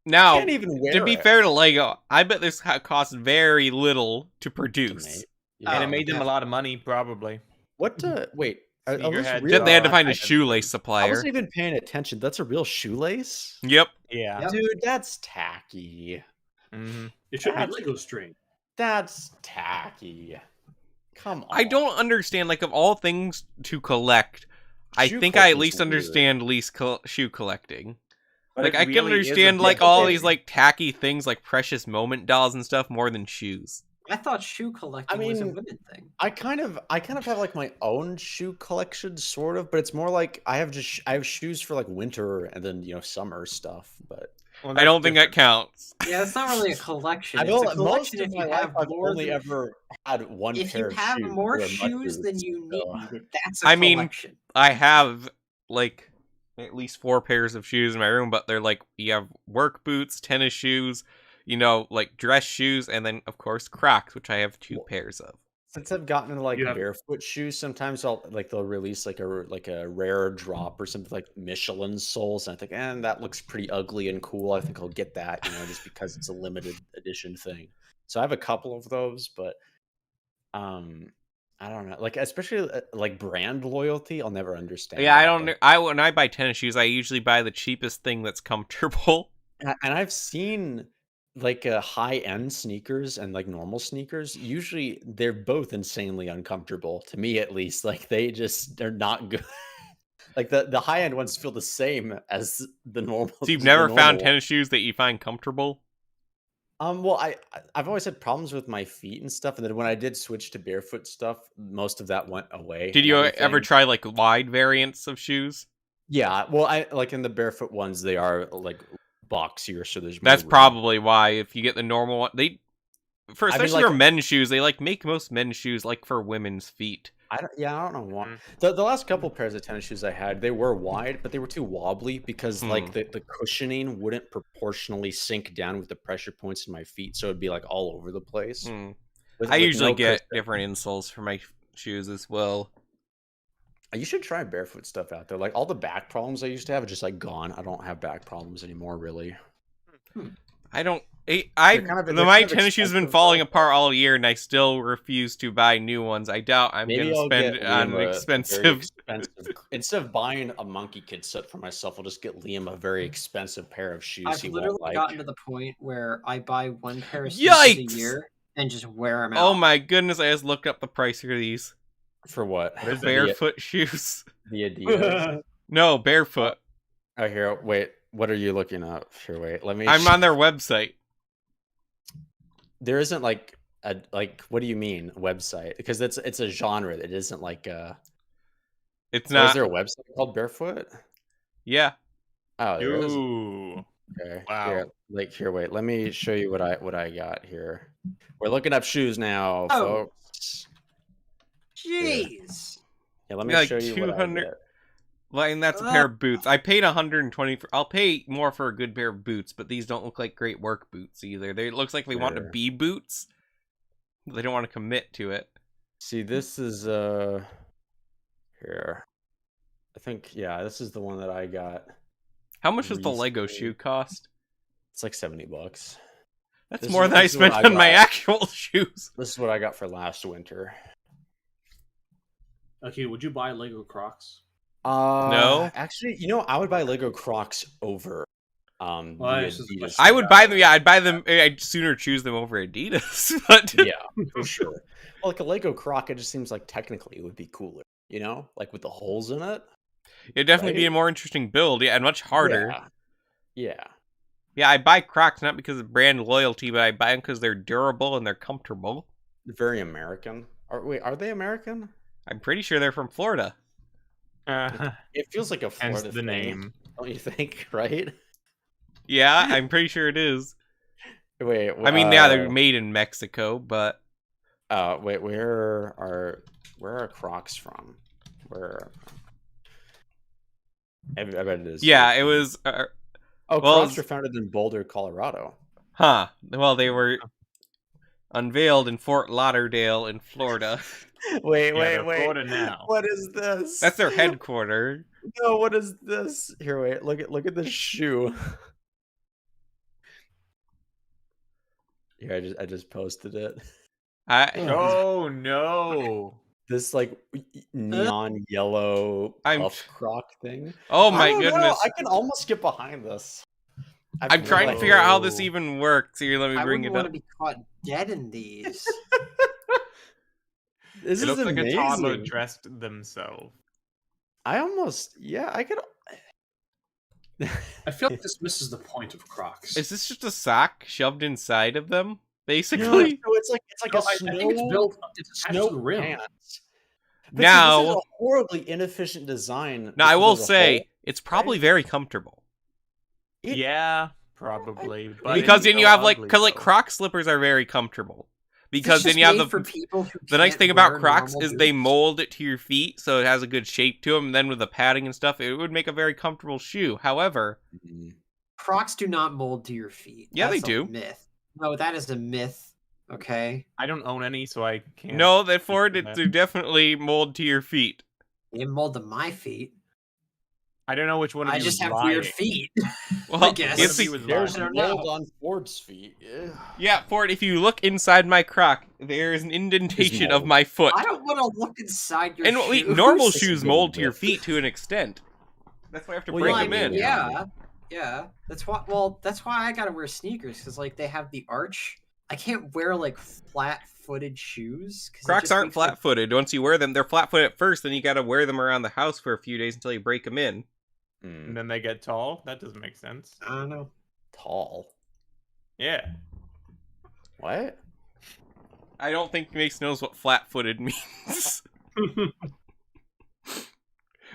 Now, Can't even wear to be it. fair to Lego, I bet this cost very little to produce. And it Oh, made them yeah. a lot of money, probably. What? Wait. Are those Sneakerhead. real? They had to find a I- shoelace I supplier. wasn't even paying attention. That's a real shoelace, Yep. Yeah. Yep. dude. That's tacky. Mm-hmm. It should be Lego string. That's tacky. Come on. I don't understand, like, of all things to collect, I Shoe think I at collecting's least weird. understand shoe collecting. But Like, it I can really is a understand, like, big all thing. these, like, tacky things, like precious moment dolls and stuff, more than shoes. I thought shoe collecting was a mean, women thing. I kind of have like my own shoe collection, sort of, but it's more like I have shoes for like winter and then summer stuff. But I don't think that counts. Yeah, it's not really a collection. I It's don't. a Most collection of if my you life, have I've more only than, ever had one if pair you of have shoes. more They're mud shoes than boots, you so- need. That's a I mean, collection. I have, like, at least 4 pairs of shoes in my room, but they're like, you have work boots, tennis shoes, like dress shoes, and then, of course, Crocs, which I have 2 pairs of. Since I've gotten into like You have- barefoot shoes, sometimes they'll release like a rare drop or something like Michelin soles, and I think, that looks pretty ugly and cool. I think I'll get that, just because it's a limited edition thing. So I have a couple of those, but I don't know, like especially like brand loyalty, I'll never understand. Yeah, I that, don't. but- When I buy tennis shoes, I usually buy the cheapest thing that's comfortable. And I've seen like high-end sneakers and like normal sneakers. Usually, they're both insanely uncomfortable to me, at least. Like they're not good. Like the high-end ones feel the same as the normal. So you've the never normal found one. tennis shoes that you find comfortable? Well, I've always had problems with my feet and stuff, and then when I did switch to barefoot stuff, most of that went away. Did and you ever everything. try like wide variants of shoes? Yeah, well, I like in the barefoot ones, they are like boxier, so there's more That's room. probably why. If you get the normal one, mean, especially like- for men's shoes, they like make most men's shoes like for women's feet. I don't know why. Mm. The last couple pairs of tennis shoes I had, they were wide, but they were too wobbly because like the cushioning wouldn't proportionally sink down with the pressure points in my feet, so it'd be like all over the place. Hmm. With- I with usually no get cushion. different insoles for my shoes as well. You should try barefoot stuff out there. Like all the back problems I used to have are just like gone. I don't have back problems anymore, really. I don't. They're My kind of tennis shoes have been expensive, falling though. apart all year, and I still refuse to buy new ones. I doubt I'm Maybe gonna I'll spend get on Liam an a very expensive. expensive. Instead of buying a monkey kid set for myself, I'll just get Liam a very expensive pair of shoes. I've he literally won't like. gotten to the point where I buy one pair of sneakers a Yikes! year and just wear them out. Oh my goodness! I just looked up the price for these For what? What is it? barefoot shoes. The Adidas. No, barefoot. Oh, here. Wait. What are you looking up? Here, wait. Let me. I'm on their website. There isn't like a What do you mean website? Because it's a genre. It isn't like It's Is not. there a website called Barefoot? Yeah. Oh, there is. Ooh. Okay. Wow. Here, wait. Let me show you what I got here. We're looking up shoes now, Oh. folks. Jeez. Yeah, let me Like show you what I 200 get. Like, and that's a pair of boots. I paid 120 for. I'll pay more for a good pair of boots, but these don't look like great work boots either. They it looks like they want to Sure. be boots. They don't want to commit to it. See, this is here. I think this is the one that I got. How much does the Lego Recently. shoe cost? It's like $70. That's This more is- than I this is what spent I on my got. actual shoes. This is what I got for last winter. Okay, would you buy Lego Crocs? No. Actually, I would buy Lego Crocs over the Well, this is- Adidas I would stuff. buy them. Yeah, I'd buy them. I'd sooner choose them over Adidas. But Yeah, for sure. Well, like a Lego Croc, it just seems like technically it would be cooler, like with the holes in it. it'd definitely be Right? a more interesting build. Yeah, and much harder. Yeah. Yeah, I buy Crocs not because of brand loyalty, but I buy them because they're durable and they're comfortable. Very American. Are they American? I'm pretty sure they're from Florida. Hence It feels like a Florida the thing, name. don't you think? Right? Yeah, I'm pretty sure it is. Wait, I mean, yeah, they're made in Mexico, but wait, where are Crocs from? Where? I bet it is. yeah, it was. Oh, well, Crocs were founded in Boulder, Colorado. Huh. Well, they were unveiled in Fort Lauderdale in Florida. Wait. Florida now. What is this? That's their headquarters. No, what is this? Here, wait. Look at this shoe. Here, I just posted it. Oh no! This like neon yellow puff Croc thing. Oh I my don't know, goodness! I can almost get behind this. I'm trying to figure out how this even works. Here, let me I bring wouldn't it want up. to be caught dead in these. This It is looks like amazing. a toddler dressed themselves. I could. I feel like this misses the point of Crocs. Is this just a sock shoved inside of them, No, basically? so it's like No, a I snow. think it's built. It's attached snow to the rim. pants. But see, Now- this is a horribly inefficient design. Now, I because will there's a say hole. it's probably very comfortable It- Yeah, probably. But because it's then so you have like, ugly, because like though. Croc slippers are very comfortable. Is this Because then just you have made for the people who nice can't thing about wear Crocs normal is they boots? mold it to your feet, so it has a good shape to them. And then with the padding and stuff, it would make a very comfortable shoe. However, Crocs do not mold to your feet. Yeah, they That's a do. myth. No, that is a myth. Okay, I don't own any, so I can't. no, that for speak it to to definitely mold to your feet. they mold to my feet. I don't know which one of I you just was have lying. weird feet. Well, I guess. it's One of you was There's I don't mold know. on Ford's feet. Yeah. yeah, Ford. If you look inside my Croc, there is an indentation of mold. my foot. I don't want to look inside your And shoes. wait, normal It's shoes a mold to myth. your feet to an extent. That's why I have to Well, break Well, I them mean, in. yeah. That's why. Well, that's why I gotta wear sneakers because like they have the arch. I can't wear like flat-footed shoes. 'cause it Crocs just aren't makes, like, flat-footed. Once you wear them, they're flat-footed at first. Then you got to wear them around the house for a few days until you break them in. And then they get tall. That doesn't make sense. I don't know. Tall. Yeah. What? I don't think Mace knows what flat-footed means.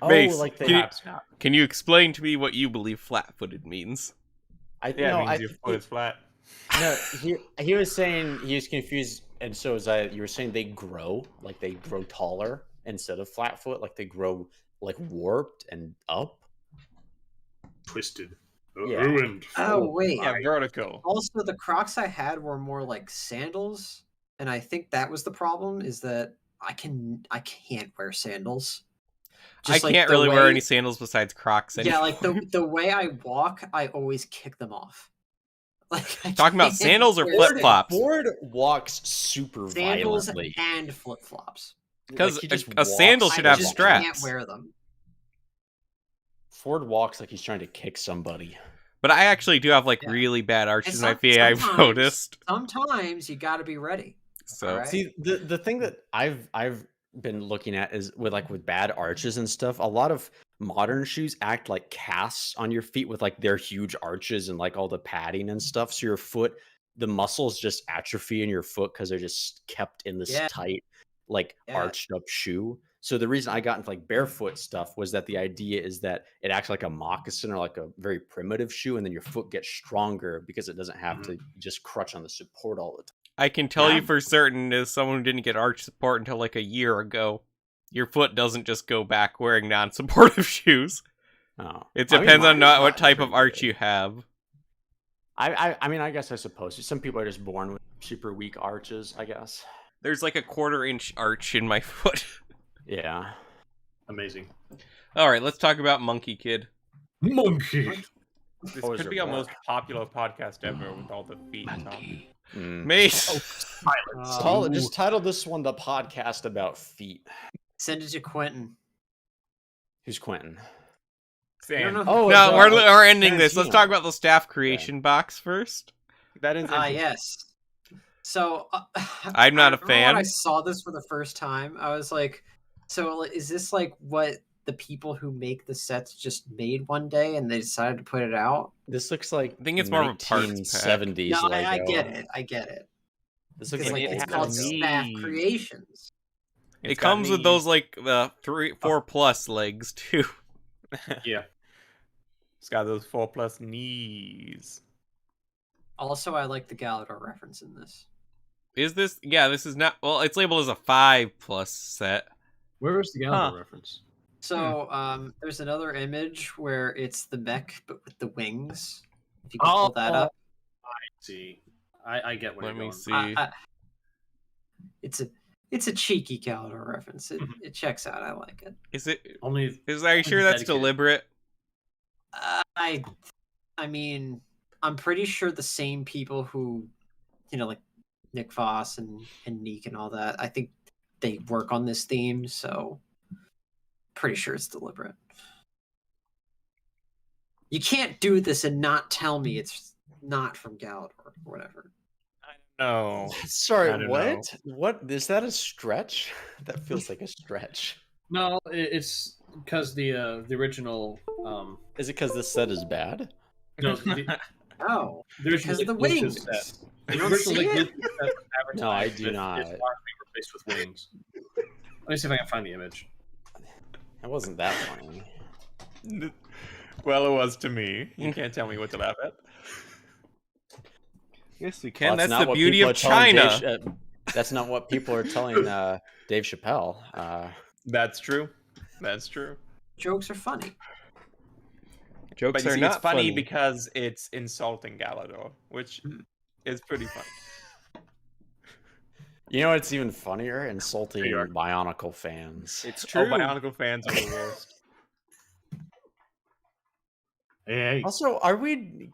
Oh, Mace, like they can you- Perhaps not. Can you explain to me what you believe flat-footed means? I Yeah, no, it means I your think foot is flat. no, he was saying he was confused, and so was I. You were saying they grow, like they grow taller instead of flat foot, like they grow like warped and up. Twisted. Yeah. Ruined. Oh wait. Yeah, vertical. Also, the Crocs I had were more like sandals, and I think that was the problem. Is that I can't wear sandals. I Just, like, can't the really wear way- any sandals besides Crocs. Yeah, anymore. like the way I walk, I always kick them off. Like I Talking about can't sandals or wear flip-flops? Ford walks super Sandals violently. and flip flops. Because Like, he just a sandal walks should I have like- just straps. can't wear them. Ford walks like he's trying to kick somebody. But I actually do have like Yeah. really bad arches in my some- feet. I've sometimes- noticed. Sometimes you got to be ready. So Alright. See, the thing that I've been looking at is with bad arches and stuff. A lot of modern shoes act like casts on your feet with like their huge arches and like all the padding and stuff. So your foot, the muscles just atrophy in your foot because they're just kept in this Yeah. tight, like Yeah. arched up shoe. So the reason I got into like barefoot stuff was that the idea is that it acts like a moccasin or like a very primitive shoe, and then your foot gets stronger because it doesn't have to just crutch on the support all the time. I can tell Yeah. you for certain, as someone who didn't get arch support until like a year ago, your foot doesn't just go back wearing non-supportive shoes. Oh. It I mean, depends on mine is what not type of very arch good. you have. I mean, I guess I suppose some people are just born with super weak arches. I guess. There's like a 1/4 inch arch in my foot. Yeah. Amazing. All right, let's talk about Monkey Kid. Monkey. This Oh, is could there be our more? most popular podcast ever with all the feet talk. Mm. Mace. Just title this one "The Podcast About Feet." Send it to Quentin. Who's Quentin? I don't know Sam, who- Oh, No, it's, we're ending this. Let's Tarantino. talk about the staff creation box first. that is Yes. So I'm not a I remember fan. When I saw this for the first time, I was like, "So is this like what the people who make the sets just made one day and they decided to put it out?" This looks like I think it's more of a parts pack. 1970s. No, Lego. I get it. I get it. This looks Because like like it's it called has Staff knees. Creations. It comes with those like the 3, 4 plus legs too. Yeah. It's got those 4+ knees. Also, I like the Galador reference in this. Is this? Yeah, this is not. Well, it's labeled as a 5+ set. Where was the Galador reference? So, there's another image where it's the mech, but with the wings. If you can pull that up. I see. I get where Let you're me going. see. It's a cheeky Galador reference. It checks out. I like it. Is it? Only Are you sure that's dedicated. deliberate? I mean, I'm pretty sure the same people who, like Nick Voss and Neek and all that, I think they work on this theme, so pretty sure it's deliberate. You can't do this and not tell me it's not from Galador or whatever. No. Sorry, I don't what? What is that a stretch? That feels like a stretch. No, it's because the original. Is it because this set is bad? No, Oh, there's because of the wings. You don't see it? No, I do not. It's largely replaced with wings. Let me see if I can find the image. It wasn't that funny. Well, it was to me. You can't tell me what to laugh at. Yes, we can. Well, That's the beauty of China. That's not what people are telling Dave Chappelle. That's true. That's true. Jokes are funny. Jokes But you are see, not it's funny because it's insulting Galador, which is pretty funny. You know what's even funnier? Insulting New York. Bionicle fans. It's Oh, true. Bionicle fans are the worst. Hey, Also, are we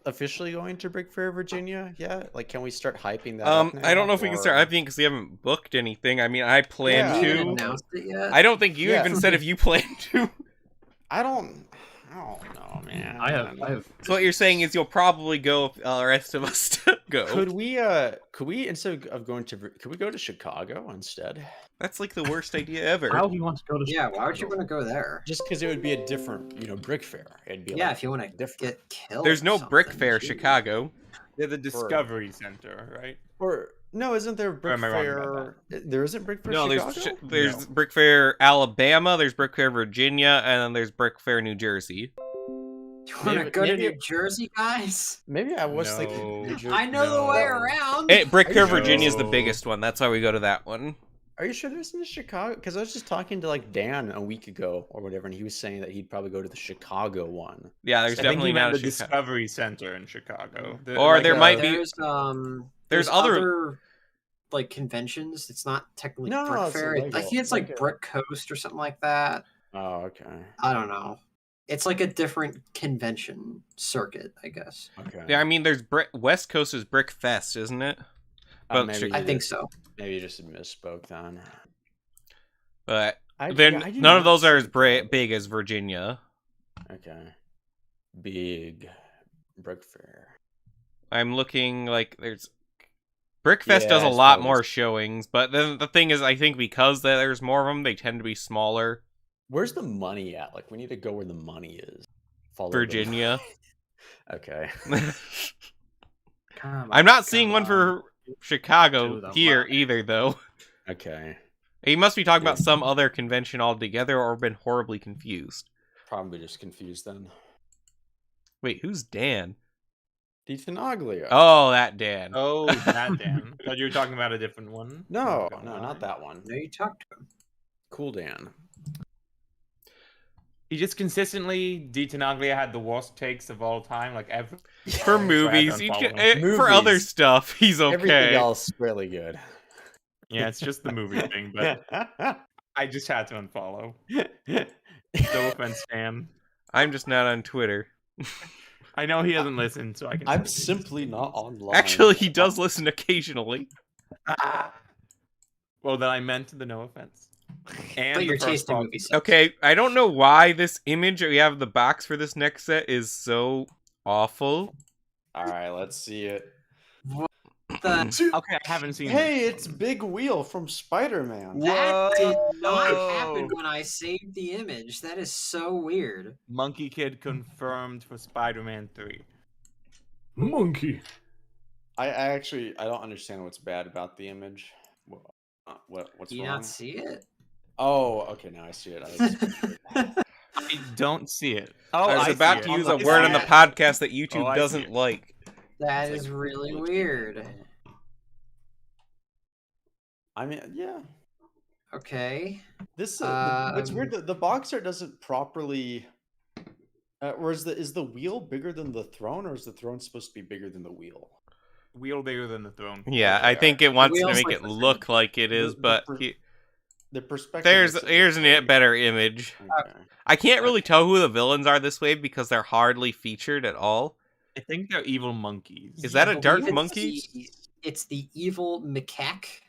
officially going to Brick Fair, Virginia? Yeah, like, can we start hyping that up now? I don't know if we can start. I think because we haven't booked anything. I mean, I plan You haven't to. announced it yet? I don't think you Yeah. even said if you plan to. I don't know, man. I have. So what you're saying is you'll probably go if the rest of us go. Could we instead of going to, could we go to Chicago instead? That's like the worst idea ever. How do you want to go to? Yeah, why would you Chicago? want to go there? Just because it would be a different, Brick Fair. It'd be Yeah, like if you want to different. get killed. There's or no Brick something, Fair, geez. Chicago. They're the Discovery Center, right? Or no, isn't there Brick am I wrong about Fair? There isn't Brick Fair. No, Chicago? there's No. Brick Fair, Alabama. There's Brick Fair, Virginia, and then there's Brick Fair, New Jersey. You want to Maybe- go to maybe- New Jersey, guys? Maybe I was No. thinking. New Jersey. I know the way No. around. Hey, Brick Fair, No. Virginia is the biggest one. That's why we go to that one. Are you sure there's in Chicago? Because I was just talking to like Dan a week ago or whatever, and he was saying that he'd probably go to the Chicago one. Yeah, there's I think definitely he meant not the a Chicago. Discovery Center in Chicago. Or there might be- There's other- other like conventions. It's not technically No, Brick it's Fair. like I think it's like a- Brick Coast or something like that. Oh, okay. I don't know. It's like a different convention circuit, I guess. Okay. Yeah, I mean, there's West Coast is Brick Fest, isn't it? But maybe Chicago- I you think just- so. Maybe you just misspoke then. But I then do none of not those are as see- big as Virginia. Okay. Big Brick Fair. I'm looking like there's Brick Fest Yeah, does a it's lot probably- more showings, but then the thing is, I think because there's more of them, they tend to be smaller. Where's the money at? Like, we need to go where the money is. Follow the- Virginia. Okay. I'm not seeing one for Do Chicago the here money. either, though. Okay. He must be talking about Yeah. some other convention altogether, or been horribly confused. Probably just confused then. Wait, who's Dan? Detanaglia. Oh, that Dan. Oh, that Dan. Thought you were talking about a different one. No, Not no, gonna not lie. that one. No, you talked to him. Cool Dan. He just consistently, Detanaglia had the worst takes of all time. Like every For movies, to you unfollow can, him. for other Movies. stuff, he's Everything okay. else really good. Yeah, it's just the movie thing, but I just had to unfollow. No offense, Sam. I'm just not on Twitter. I know he doesn't listen, so I can. I'm say these. simply not online. Actually, he does listen occasionally. Well, then I meant the no offense. And But the your first taste in part- movies. Okay, I don't know why this image that we have in the box for this next set is so awful. All right, let's see it. The, Okay, I haven't seen. Hey, this it's one. Big Wheel from Spider-Man. that did not Whoa. happen when I saved the image. That is so weird. Monkey Kid confirmed for Spider-Man 3. Monkey. I don't understand what's bad about the image. What's Do you wrong? not see it? Oh, okay, now I see it. I don't see it. I was I about see to it. use I a see word on the it. podcast that YouTube I see doesn't it. like. That It's is like really legit. weird. I mean, yeah. Okay. This what's weird. The box art doesn't properly. Or is the wheel bigger than the throne, or is the throne supposed to be bigger than the wheel? Wheel bigger than the throne. Yeah, Okay, I think it wants to wheel's make like it the look like it is, but the perspective. here's a better image. Okay. I can't really tell who the villains are this way because they're hardly featured at all. I think they're evil monkeys. Is that I a believe dark monkey? It's the evil macaque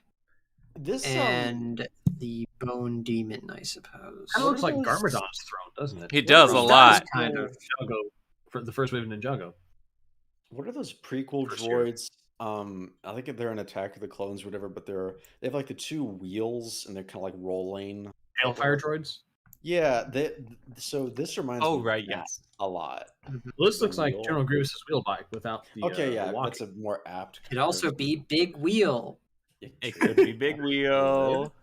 This and the bone demon, I suppose. Kind of looks like those- Garmadon's throne, doesn't it? It does a It lot. does kind of. Ninjago, for the first wave of Ninjago. What are those prequel First year. droids? I think they're an Attack of the Clones, or whatever. But they have like the two wheels, and they're kind of like rolling. Hailfire droids. Yeah, so this reminds me. Oh of right, that yes. a lot. Well, this looks like Wheel. General Grievous's wheel bike without the. Okay, yeah, walking. that's a more apt. Could also be Big Wheel. It could be Big Wheel.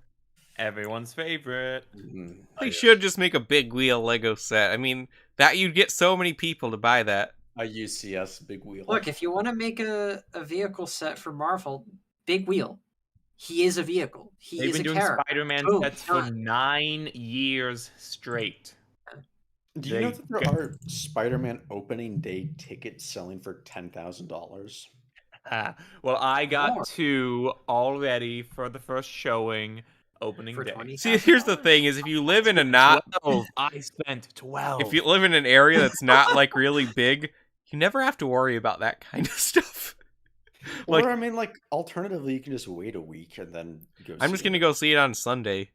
Everyone's favorite. Mhm. They should just make a big wheel Lego set. I mean, that you'd get so many people to buy that. A UCS big wheel. Look, if you want to make a vehicle set for Marvel, Big Wheel. He is a vehicle. He They've is been a doing character. Spider-Man Boom, sets for done. 9 years straight. Do you know they that there are Spider-Man opening day tickets selling for $10,000? Well, I got More. 2 already for the first showing opening For day. 20. See, here's the thing: is if you live in a not, 12. I spent 12. if you live in an area that's not like really big, you never have to worry about that kind of stuff. Like, Or I mean, like alternatively, you can just wait a week and then go. I'm just gonna go see it on Sunday.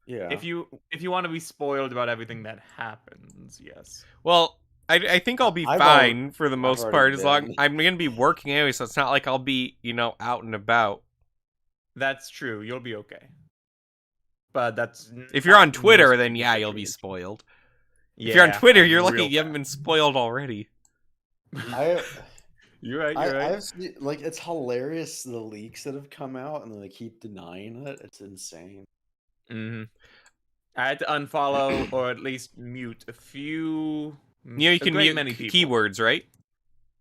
Yeah. If you want to be spoiled about everything that happens, yes. Well, I think I'll be I've fine for the most already part, as long been. I'm gonna be working anyway, so it's not like I'll be, out and about. That's true. You'll be okay. But that's If you're on not Twitter, most then people's yeah, you'll be situation. spoiled. Yeah, If you're on Twitter, you're lucky real you haven't been spoiled already. You're right. I've seen, like, it's hilarious the leaks that have come out and they keep denying it. It's insane. Mm-hmm. I had to unfollow or at least mute a few. You can mute many people. keywords, right?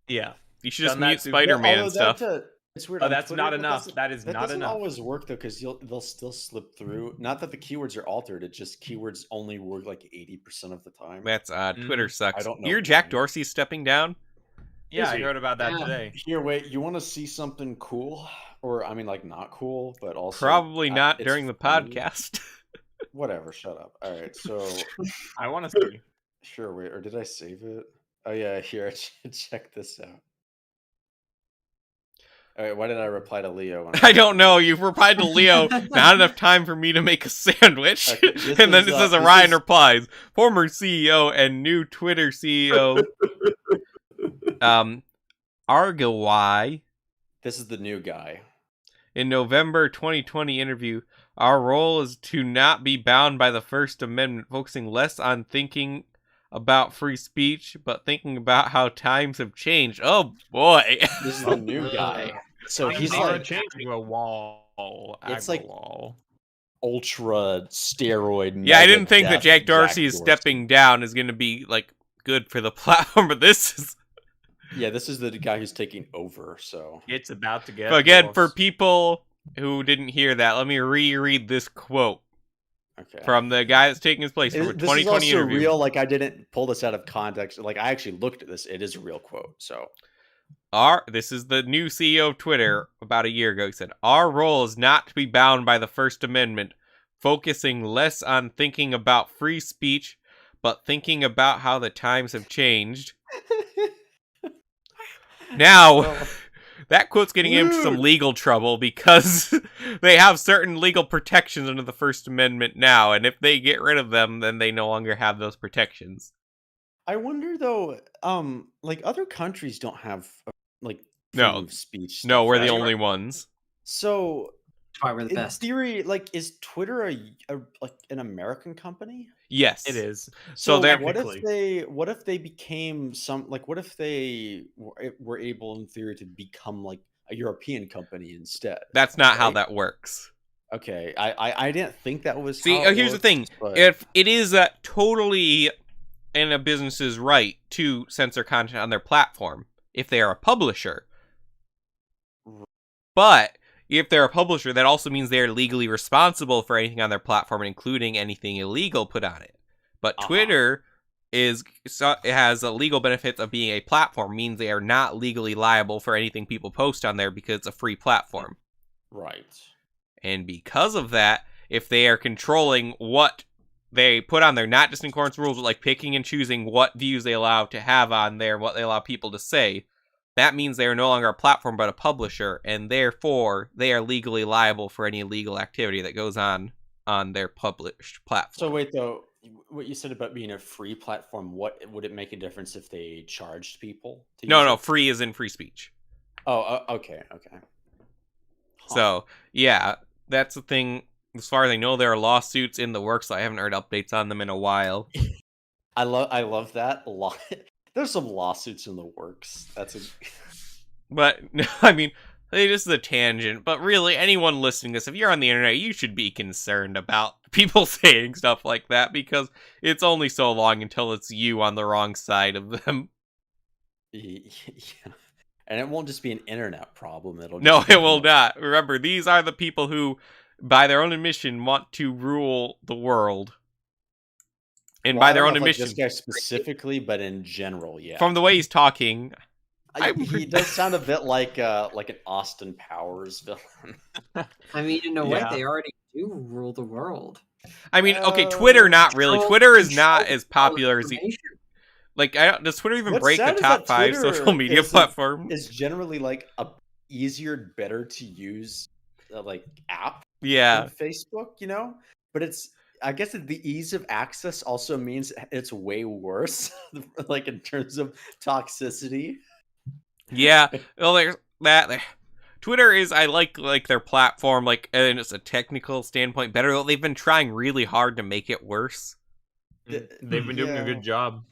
Yeah. You should just Done that mute too. Spider-Man Although stuff. It's weird. Oh, on that's Twitter, not that enough. doesn't- That is That not doesn't enough. always work though, because they'll still slip through. Not that the keywords are altered. It's just keywords only work like 80% of the time. That's odd. Twitter sucks. I don't know You're Jack why. Dorsey stepping down? Yeah, Is I he? heard about that Yeah. today. Here, wait. You want to see something cool, or I mean, like not cool, but also Probably not it's during the funny? podcast. Whatever. Shut up. All right. So I want to see. sure. Wait. Or did I save it? Oh yeah. Here. Check this out. All right. Why did I reply to Leo? When I don't know. You've replied to Leo. Not enough time for me to make a sandwich. Okay, this and then is, it says this Orion is- replies, former CEO and new Twitter CEO, Argawai, This is the new guy. in November 2020 interview. Our role is to not be bound by the First Amendment, focusing less on thinking about free speech, but thinking about how times have changed. Oh boy. This is the new guy. So He's he's like like changing a wall. It's like- wall. ultra steroid. Yeah, I mega didn't think that death Jack Dorsey is Dorsey. stepping down is going to be like good for the platform, but this is Yeah, this is the guy who's taking over. So It's about to get. again for worse. people who didn't hear that. Let me reread this quote okay. from the guy that's taking his place from a This is 2020 also interview. real. Like I didn't pull this out of context. Like I actually looked at this. It is a real quote. So This is the new CEO of Twitter about a year ago. He said, "Our role is not to be bound by the First Amendment, focusing less on thinking about free speech, but thinking about how the times have changed." Now, Well, that quote's getting him into some Rude. legal trouble because they have certain legal protections under the First Amendment now, and if they get rid of them, then they no longer have those protections. I wonder though. Like other countries don't have like No. freedom of speech. No, stuff, we're the right? only ones. So That's why we're the in best. theory, like, is Twitter like an American company? Yes. It is. So So they're- what if they became some like what if they were able in theory to become like a European company instead? That's not how Right? that works. Okay, I didn't think that was See, how it here's the worked, thing. but If it is totally in a business's right to censor content on their platform, if they are a publisher. But if they're a publisher, that also means they're legally responsible for anything on their platform, including anything illegal put on it. But Twitter has a legal benefit of being a platform, means they are not legally liable for anything people post on there because it's a free platform. right. And because of that, if they are controlling what they put on there, not just in accordance with rules, but like picking and choosing what views they allow to have on there, what they allow people to say, that means they are no longer a platform but a publisher, and therefore they are legally liable for any illegal activity that goes on their published platform. So wait, though, what you said about being a free platform, what would it make a difference if they charged people to use No, it? free is in free speech. Oh, okay. Huh. So, yeah, that's the thing. As far as I know, there are lawsuits in the works. I haven't heard updates on them in a while. I love that a lot. There's some lawsuits in the works. But, I mean, this is a tangent. But really, anyone listening to this, if you're on the internet, you should be concerned about people saying stuff like that, because it's only so long until it's you on the wrong side of them. Yeah. And it won't just be an internet problem. No, it will not. Remember, these are the people who, by their own admission, want to rule the world. And by their own admission, this guy specifically, but in general, yeah. From the way he's talking, he does sound a bit like an Austin Powers villain. I mean, in a way, they already do rule the world. I mean, okay, Twitter, not really. Twitter is not as popular as does Twitter even break the top 5 social media platforms? It's generally like a easier, better to use app. Yeah, than Facebook, but I guess the ease of access also means it's way worse, like in terms of toxicity. Yeah, well, there's that. Twitter is, I like their platform, and it's a technical standpoint better, though they've been trying really hard to make it worse. They've been doing a good job.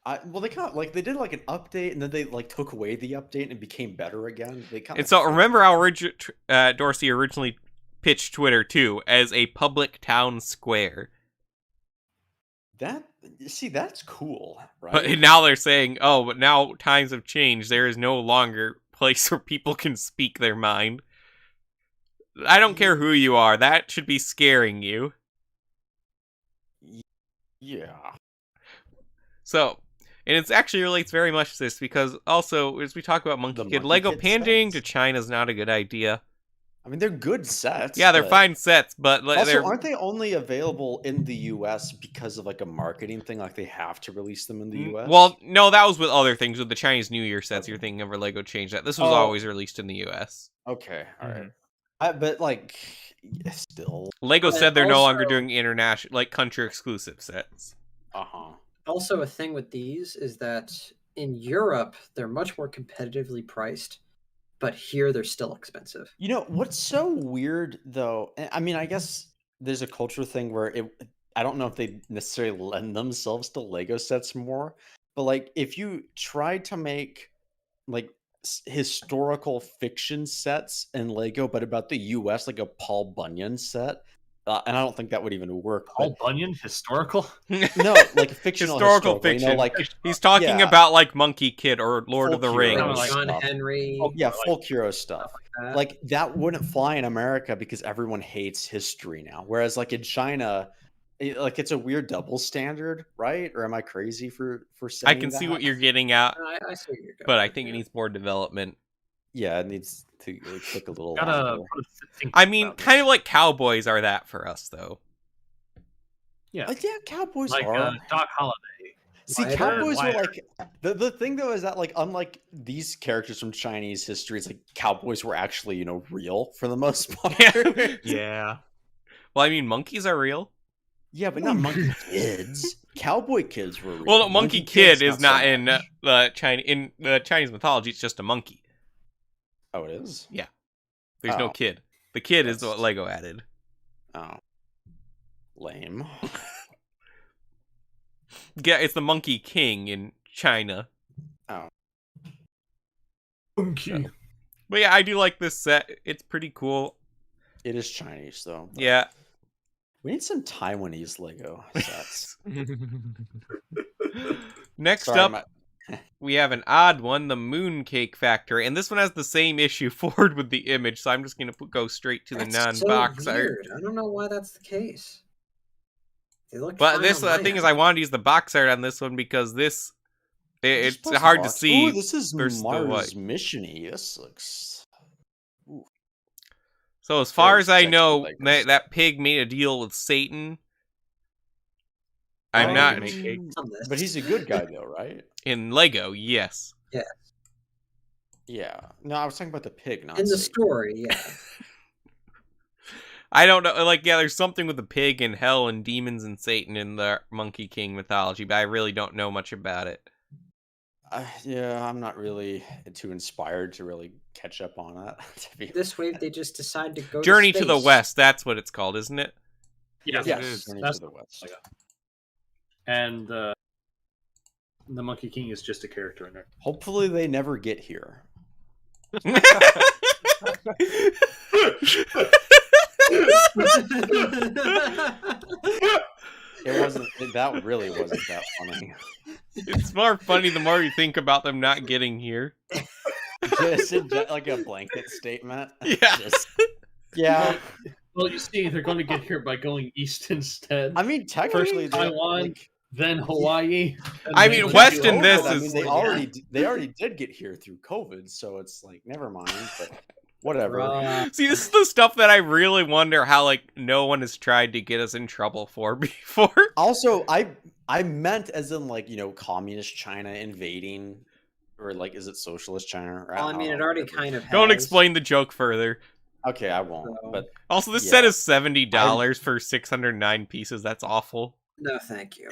They kind of they did an update, and then they took away the update and it became better again. And so remember how Dorsey originally pitched Twitter too as a public town square. That's cool, right? But now they're saying, but now times have changed. There is no longer a place where people can speak their mind. I don't care who you are. That should be scaring you. Yeah. So, and it actually relates very much to this, because also, as we talk about Monkey Kid, Lego pandering to China is not a good idea. I mean, they're good sets. Yeah, they're fine sets, but also, aren't they only available in the U.S. because of a marketing thing? They have to release them in the U.S. Well, no, that was with other things. With the Chinese New Year sets, you're thinking of Lego changed that. This was always released in the U.S. Okay, all right. But still, Lego said they're no longer doing international, country exclusive sets. Also, a thing with these is that in Europe, they're much more competitively priced, but here they're still expensive. What's so weird, though, I mean, I guess there's a culture thing where I don't know if they necessarily lend themselves to Lego sets more, but if you try to make historical fiction sets in Lego, but about the US, like a Paul Bunyan set, and I don't think that would even work. Paul Bunyan, historical? No, fictional historical fiction. He's talking about Monkey Kid or Lord of the Rings. John Henry. Folk hero stuff. That wouldn't fly in America because everyone hates history now. Whereas in China, it's a weird double standard, right? Or am I crazy for saying I can see what you're getting at, I see what you're going but I think it needs more development. Yeah, it needs to take a little longer. I mean, kind of like cowboys are that for us, though. Yeah, cowboys are. Doc Holliday. See, cowboys were the thing though is that unlike these characters from Chinese history, it's cowboys were actually real for the most part. Yeah. Well, I mean, monkeys are real. Yeah, but not monkey kids. Cowboy kids were real. Well, no, monkey kid is not so in the Chinese mythology. It's just a monkey. Oh, it is? Yeah. There's no kid. The kid is what Lego added. Oh. Lame. Yeah, it's the Monkey King in China. Oh. Monkey. But yeah, I do like this set. It's pretty cool. It is Chinese though. but Yeah. We need some Taiwanese Lego sets. Next Sorry, up, we have an odd one, the Mooncake Factory, and this one has the same issue forward with the image, so I'm just going to go straight to the That's non-box so art. weird. I don't know why that's the case. They look But fine this on my thing is, end. I wanted to use the box art on this one because this, it's supposed hard to watch- see. Ooh, this is versus the Mars white. Mission-y. This looks. So as far Very as I sexy know, Legos. that pig made a deal with Satan. Oh, I'm to not make cakes. On this. But he's a good guy though, right? in Lego, yes. Yeah. No, I was talking about the pig, not in the Satan. story, yeah. I don't know, like, yeah, there's something with the pig and hell and demons and Satan in the Monkey King mythology, but I really don't know much about it. Yeah, I'm not really too inspired to really catch up on that. to be This wave, they just decide to go Journey to to the space. West, that's what it's called, isn't it? Yes, Yes, it is. Journey That's to the West. Lego. And the Monkey King is just a character in there. Hopefully, they never get here. It wasn't. That really wasn't that funny. It's more funny the more you think about them not getting here. Just like a blanket statement. Yeah. Yeah. Well, you see, they're going to get here by going east instead. I mean, technically, First Taiwan, then Hawaii. and I then mean, like West the and other this one. I is- mean, they already did get here through COVID, so it's like never mind. But whatever. See, this is the stuff that I really wonder how, like, no one has tried to get us in trouble for before. Also, I meant as in like communist China invading, or like is it socialist China? Well, I mean, it already kind of Don't has. explain the joke further. Okay, I won't. So- But Also, this Yeah. set is $70 for 609 pieces. That's awful. No, thank you.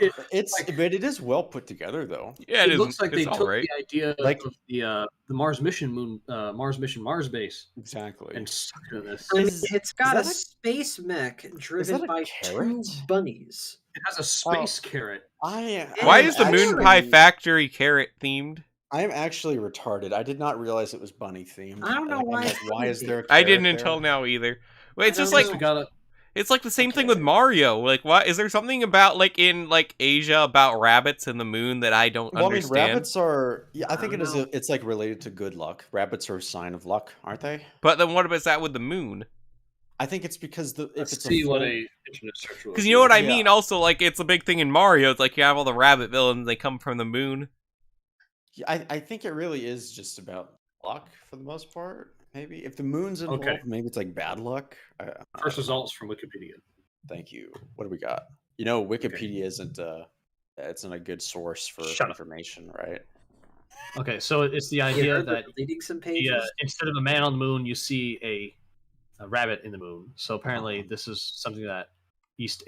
but it is well put together though. Yeah, It is. looks like they it's took alright. the idea Like- of the Mars mission Mars base Exactly. and stuck it in this. I mean, Is- it's got a that a- space mech driven that a by carrot? 2 bunnies. It has a space carrot. I Why am is the Moon actually- Pie Factory carrot themed? I am actually retarded. I did not realize it was bunny themed. I don't know I'm why like, it's why is bunny there? A I carrot didn't there? until now either. Well, it's I just don't like We know. got a it's like the same thing with Mario. Like, what is there something about like in like Asia about rabbits and the moon that I don't Well, understand? I mean, rabbits are. Yeah, I think I it is. don't know. It's like related to good luck. Rabbits are a sign of luck, aren't they? But then what about that with the moon? I think it's because if Let's it's see a what full- a internet search will Because you know what I Yeah. mean. Also, like it's a big thing in Mario. It's like you have all the rabbit villains. They come from the moon. Yeah, I think it really is just about luck for the most part. Maybe if the moon's involved, Okay. maybe it's like bad luck. I First don't know. results from Wikipedia. Thank you. What do we got? Wikipedia isn't a good source for Shut up. information, right? Okay, so it's the You idea heard that that deleting some pages. instead of a man on the moon, you see a rabbit in the moon. So apparently, Uh-huh. this is something that is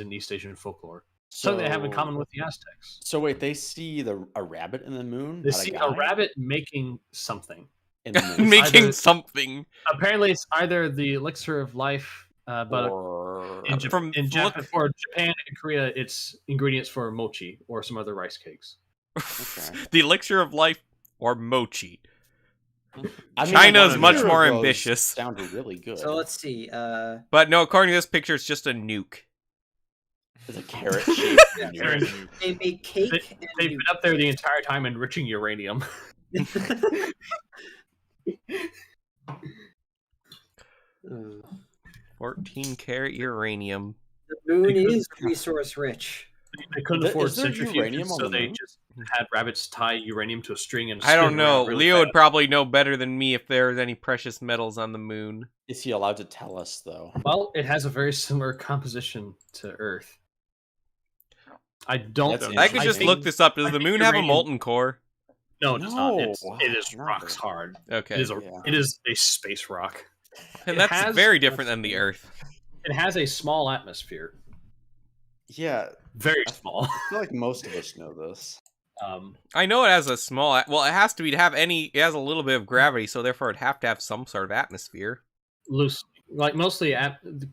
in East Asian folklore. Something they have in common with the Aztecs. So wait, they see a rabbit in the moon. They not see guy a rabbit making something. in the moon, Making either- something. Apparently, it's either the elixir of life, but or in, From Japan, look- for Japan and Korea, it's ingredients for mochi or some other rice cakes. Okay. The elixir of life or mochi. I mean, China's like, much neither of more those ambitious. Sounded really good. So let's see. But no, according to this picture, it's just a nuke. It's a carrot shaped. Yeah, They're- they make cake and They've been up there the entire time enriching uranium. Uh, 14 karat uranium. the moon is resource rich. They couldn't Is afford there centrifuges, uranium on so the they moon? just had rabbits tie uranium to a string and I don't spin know. around really Leo would fast. probably know better than me if there's any precious metals on the moon. Is he allowed to tell us though? Well, it has a very similar composition to Earth. I don't. That's I could just think- look this up. Does I the think moon have a uranium- molten core? No, it does not. No, It is never. rocks hard. Okay. It is a Yeah. it is a space rock. And it that's has- very different than the Earth. It has a small atmosphere, Yeah, very small. I feel like most of us know this. I know it has a small. Well, it has to be to have any. It has a little bit of gravity, so therefore it'd have to have some sort of atmosphere. Loose, like mostly,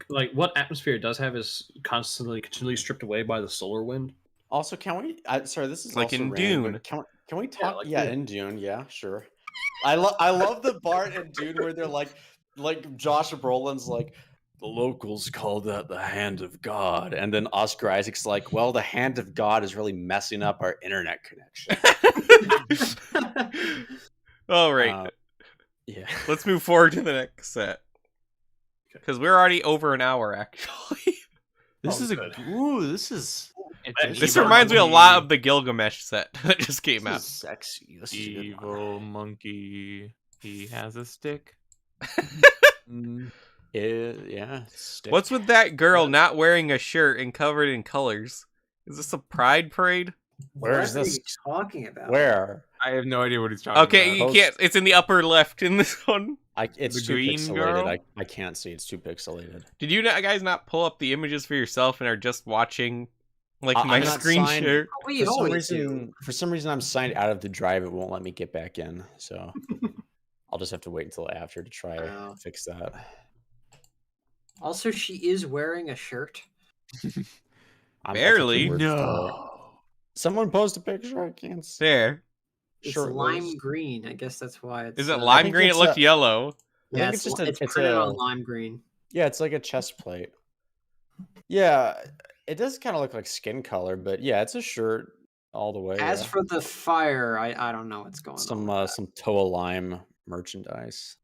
like what atmosphere it does have is continually stripped away by the solar wind. Also, can we? Sorry, this is Like also in random, Dune. but Can we talk? like Yeah, Dune. in Dune. Yeah, sure. I love the Bart and Dude where they're like Josh Brolin's like, the locals call that the hand of God, and then Oscar Isaac's like, well, the hand of God is really messing up our internet connection. All right. Yeah. Let's move forward to the next set. Because we're already over an hour, actually. This is good. this is. This reminds me a lot of the Gilgamesh set that just came out. Sexy. This is a good one. Evil monkey. He has a stick. Yeah. Stick. What's with that girl not wearing a shirt and covered in colors? Is this a pride parade? Where's What are this? you talking about? Where? I have no idea what he's talking Okay, about. you can't. It's in the upper left in this one. It's The too green pixelated. girl? I can't see. It's too pixelated. Did you guys not pull up the images for yourself and are just watching like my I'm not screen signed- share? We always For some reason, I'm signed out of the drive. It won't let me get back in. So I'll just have to wait until after to try Oh. to fix that. Also, she is wearing a shirt. I'll take your Barely. word for it. Someone post a picture. I can't see. There. It's Shirtless. lime green. I guess that's why it's. Is it I lime think green? It it's looked a- yellow. I Yeah, think it's, it's just it's it's printed a on lime green. yeah. It's like a chest plate. Yeah, it does kind of look like skin color, but yeah, it's a shirt all the way. As yeah. for the fire, I don't know what's going on. some Toa Lime merchandise.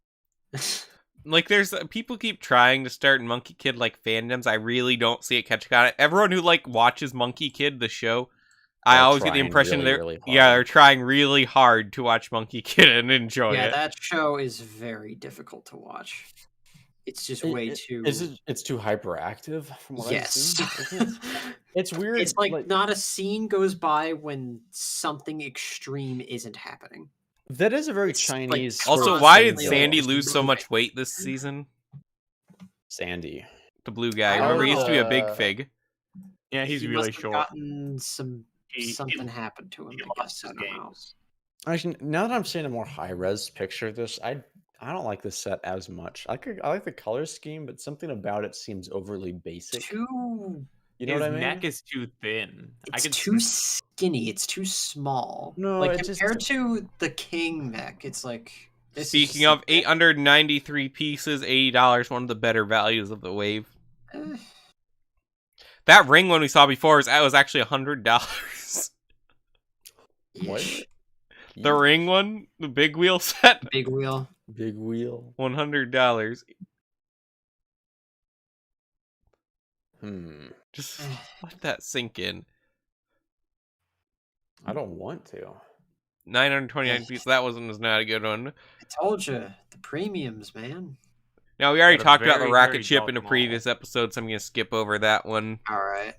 Like, there's people keep trying to start Monkey Kid like fandoms. I really don't see it catching on. Everyone who like watches Monkey Kid the show, I They're always get the trying impression really, they're really yeah hard. they're trying really hard to watch Monkey Kid and enjoy Yeah, it. that show is very difficult to watch. It's just way too. It's too hyperactive from what I've Yes. seen. Isn't it? It's weird. It's like not a scene goes by when something extreme isn't happening. that is a very it's like- Chinese. Also, Constantly why did like Sandy just lose so moving. much weight this season? Sandy? The blue guy. I don't Remember, he used to be a big know. fig. Yeah, he's He really must have short. gotten something He happened to him. he I lost guess I his don't know. games. Actually, now that I'm seeing a more high res picture of this, I don't like this set as much. I like the color scheme, but something about it seems overly basic. Too. You know His what I mean? neck is too thin. It's too skinny. It's too small. No, like it just- compared to the king neck, it's like. This is Speaking just of, like- 893 pieces, $80. One of the better values of the wave. eh, That ring one we saw before was actually $100. What? yeesh. The ring one, the big wheel set, Big wheel. Big wheel. $100. Just let that sink in. I don't want to. 929 pieces. That was not a good one. I told you the premiums, man. Now we already Got a talked about the very, rocket very ship dark in a mall. previous episode, so I'm gonna skip over that one. All right.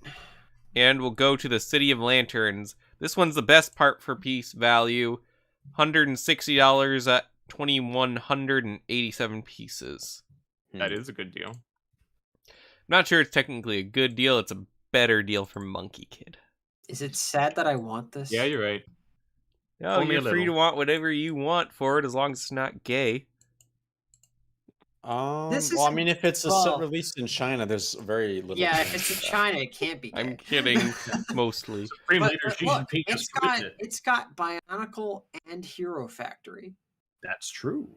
And we'll go to the City of Lanterns. This one's the best part for piece value. $160 at 2,187 pieces. That is a good deal. I'm not sure it's technically a good deal. It's a better deal for Monkey Kid. Is it sad that I want this? Yeah, you're right. Oh, Only a you're free to little. want whatever you want for it as long as it's not gay. This Well, I isn't- mean, if it's a well- set released in China, there's very little. Yeah, if chance it's in of that. China, it can't be. I'm gay. kidding, mostly. Supreme But, Leader but Xi look, Jinping it's just quit it. it's got Bionicle and Hero Factory. That's true.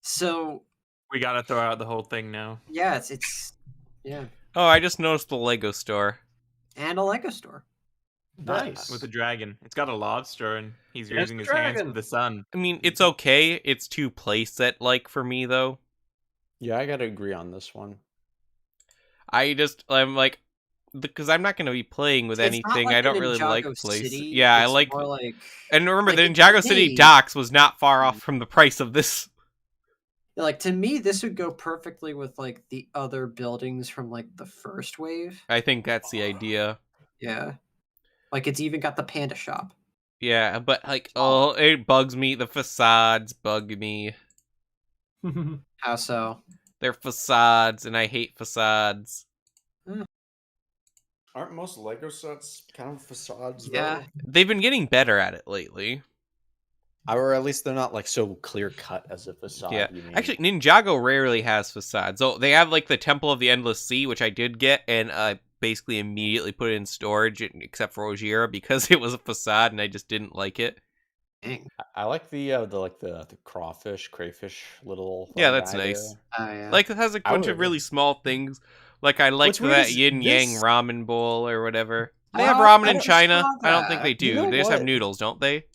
So We gotta throw out the whole thing now. yeah, it's yeah, Oh, I just noticed the Lego store. and a Lego store. Nice. With the dragon. It's got a lobster and he's Yes, using the his hands dragon. for the sun. I mean, it's okay. It's too playset like for me though. Yeah, I gotta agree on this one. I'm like, because I'm not going to be playing with It's not anything. like I a don't really like Ninjago place. City, Yeah, I it's like. more like And remember, like the it- Ninjago to City me- docks was not far off from the price of this. to me, this would go perfectly with like the other buildings from like the first wave. I think that's the idea. Yeah, like it's even got the panda shop. Yeah, but like, oh, it bugs me. The facades bug me. How so? They're facades, and I hate facades. Aren't most Lego sets kind of facades? Yeah. They've been getting better at it lately. Or at least they're not like so clear cut as a facade. Yeah, you mean. actually, Ninjago rarely has facades. So they have like the Temple of the Endless Sea, which I did get, and I basically immediately put it in storage, except for Ojira because it was a facade and I just didn't like it. Dang. I like the crawfish, crayfish little Yeah, that's guy nice. there. Oh yeah. Like, it has a I bunch of would- really small things. Like, I like What's weird that is yin yang this- ramen bowl or whatever. They What? have ramen I in never China. saw I don't think they that. do. You know They just have what? noodles, don't they?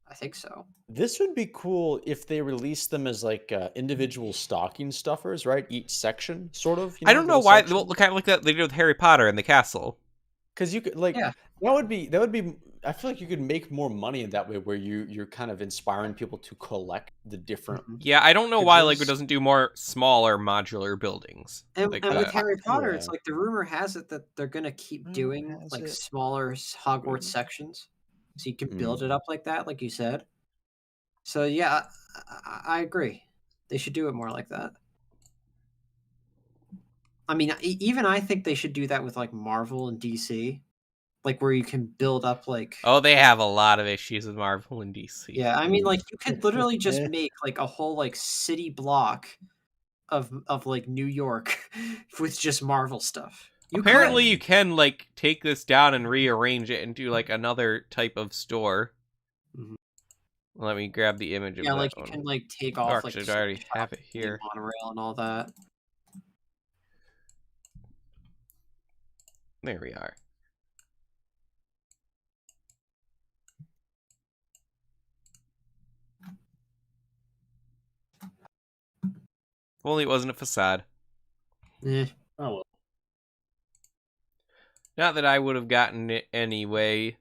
I think so. This would be cool if they released them as like individual stocking stuffers, right? Each section, sort of. I don't know why. Well, kind of like that they did with Harry Potter and the castle. Because you could like Yeah. that would be. I feel like you could make more money in that way, where you're kind of inspiring people to collect the different. Mhm. Yeah, I don't know why Lego Figures. doesn't do more smaller modular buildings. And, like and with that. Harry Potter, it's Yeah. like the rumor has it that they're gonna keep Rumor doing has like it. smaller Hogwarts sections, so you can build it up like that, like you said. So yeah, I agree. They should do it more like that. I mean, even I think they should do that with like Marvel and DC, like where you can build up like. Oh, they have a lot of issues with Marvel and DC. Yeah, I mean, like you could literally just make like a whole like city block of like New York with just Marvel stuff. You Apparently, could. you can like take this down and rearrange it into like another type of store. Mhm. Let me grab the image of Yeah, that like you one. can like take Oh, off actually, like I already shop have it and here. monorail and all that. There we are. If only it wasn't a facade. Eh. Oh well. Not that I would have gotten it anyway,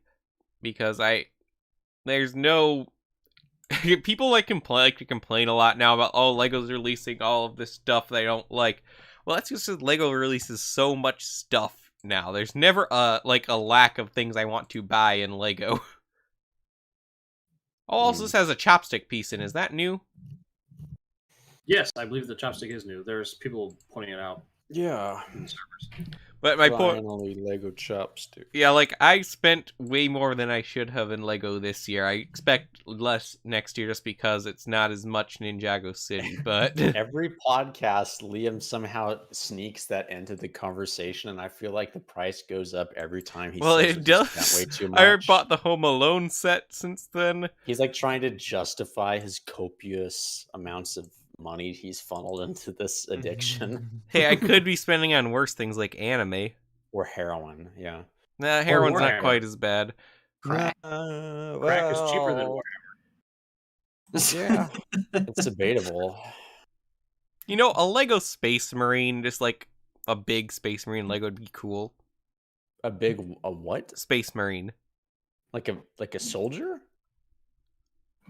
because there's no people like to complain a lot now about Lego's releasing all of this stuff they don't like. Well, that's just because Lego releases so much stuff now. There's never a lack of things I want to buy in Lego. Oh, also this has a chopstick piece in. Is that new? Yes, I believe the chopstick is new. There's people pointing it out Yeah. in the servers. But my point, Finally, Lego chopstick. yeah, like I spent way more than I should have in Lego this year. I expect less next year just because it's not as much Ninjago City. But Every podcast, Liam somehow sneaks that into the conversation, and I feel like the price goes up every time he well, says it we just does. spent way too much. I bought the Home Alone set since then. He's like trying to justify his copious amounts of money he's funneled into this addiction Hey, I could be spending on worse things like anime. or heroin. Yeah. Nah, heroin's not Warhammer. quite as bad. Crack. Crack is cheaper than Warhammer. Yeah, it's debatable. You know, a Lego Space Marine, just like a big Space Marine Lego would be cool. A what? Space Marine. Like a soldier?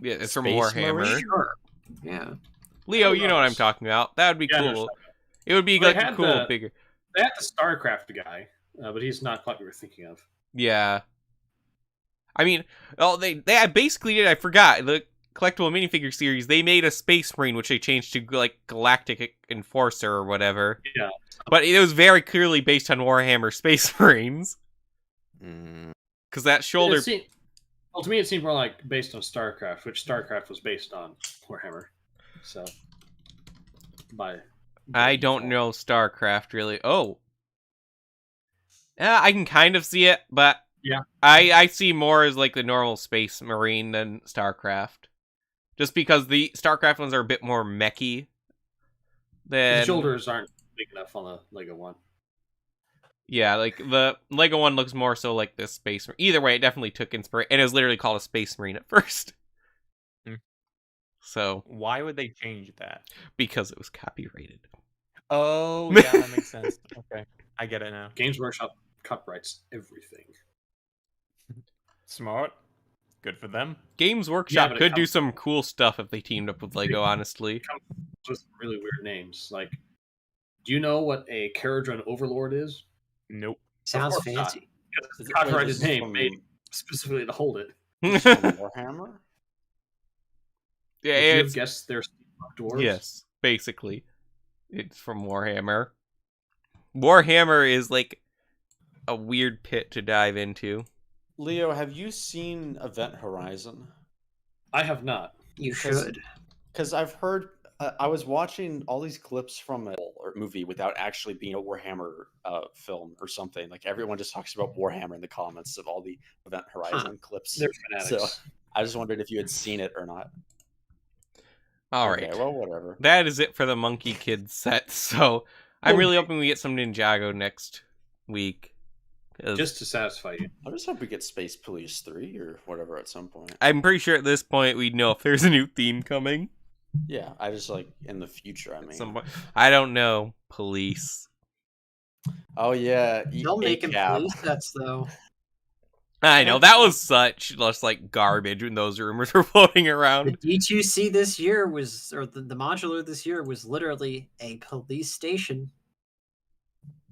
Yeah, it's from Space Warhammer. Marine? Sure. Yeah. Leo, you know what I'm talking about. That would be Yeah, I know cool. what It would be Well, like they a had cool, the- bigger. They had the StarCraft guy, but he's not quite what we were thinking of. Yeah. I mean, they basically did. I forgot the collectible minifigure series. They made a Space Marine, which they changed to like Galactic Enforcer or whatever. Yeah. But it was very clearly based on Warhammer Space Marines Mm. because that shoulder. Well, to me, it seemed more like based on StarCraft, which StarCraft was based on Warhammer. So, I don't know StarCraft really. Oh. Yeah, I can kind of see it, but Yeah. I see more as like the normal Space Marine than StarCraft. Just because the StarCraft ones are a bit more mechy. The shoulders aren't big enough on the Lego one. Yeah, like the Lego one looks more so like this Space Marine. Either way, it definitely took inspiration. And it was literally called a Space Marine at first. Hmm. So, Why would they change that? because it was copyrighted. Oh, yeah, that makes sense. Okay, I get it now. Games Workshop copyrights everything. Smart. Good for them. Games Workshop but it could do comes- some cool stuff if they teamed up with Lego, honestly. With some really weird names. Like, do you know what a Caradron Overlord is? Nope. Sounds course not. fancy. Because it's a copyrighted Is name from- made specifically to hold it. is from Warhammer? Yeah, Would you have it's, guessed they're dwarves? yes, basically. It's from Warhammer. Warhammer is like a weird pit to dive into. Leo, have you seen Event Horizon? I have not. You 'Cause- should. Because I've heard, I was watching all these clips from a movie without actually being a Warhammer film or something. Like everyone just talks about Warhammer in the comments of all the Event Horizon clips. They're fanatics. So I just wondered if you had seen it or not. All Okay, right. well, whatever. That is it for the Monkey Kids set. So I'm really hoping we get some Ninjago next week. Just to satisfy you. I just hope we get Space Police 3 or whatever at some point. I'm pretty sure at this point we'd know if there's a new theme coming. Yeah, I just like in the future. I mean, I don't know. Police. oh yeah, They'll make him police sets though. I know that was such just like garbage when those rumors were floating The around. D2C this year was, or the modular this year was literally a police station.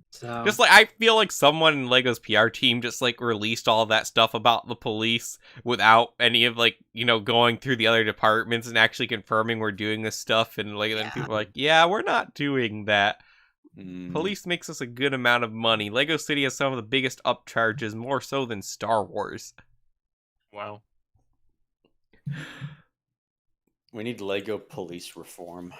So Just like I feel like someone in Lego's PR team just like released all that stuff about the police without any of like, you know, going through the other departments and actually confirming we're doing this stuff, and like then people are like, yeah, we're not doing that. Police makes us a good amount of money. Lego City has some of the biggest upcharges, more so than Star Wars. Wow. We need Lego police reform.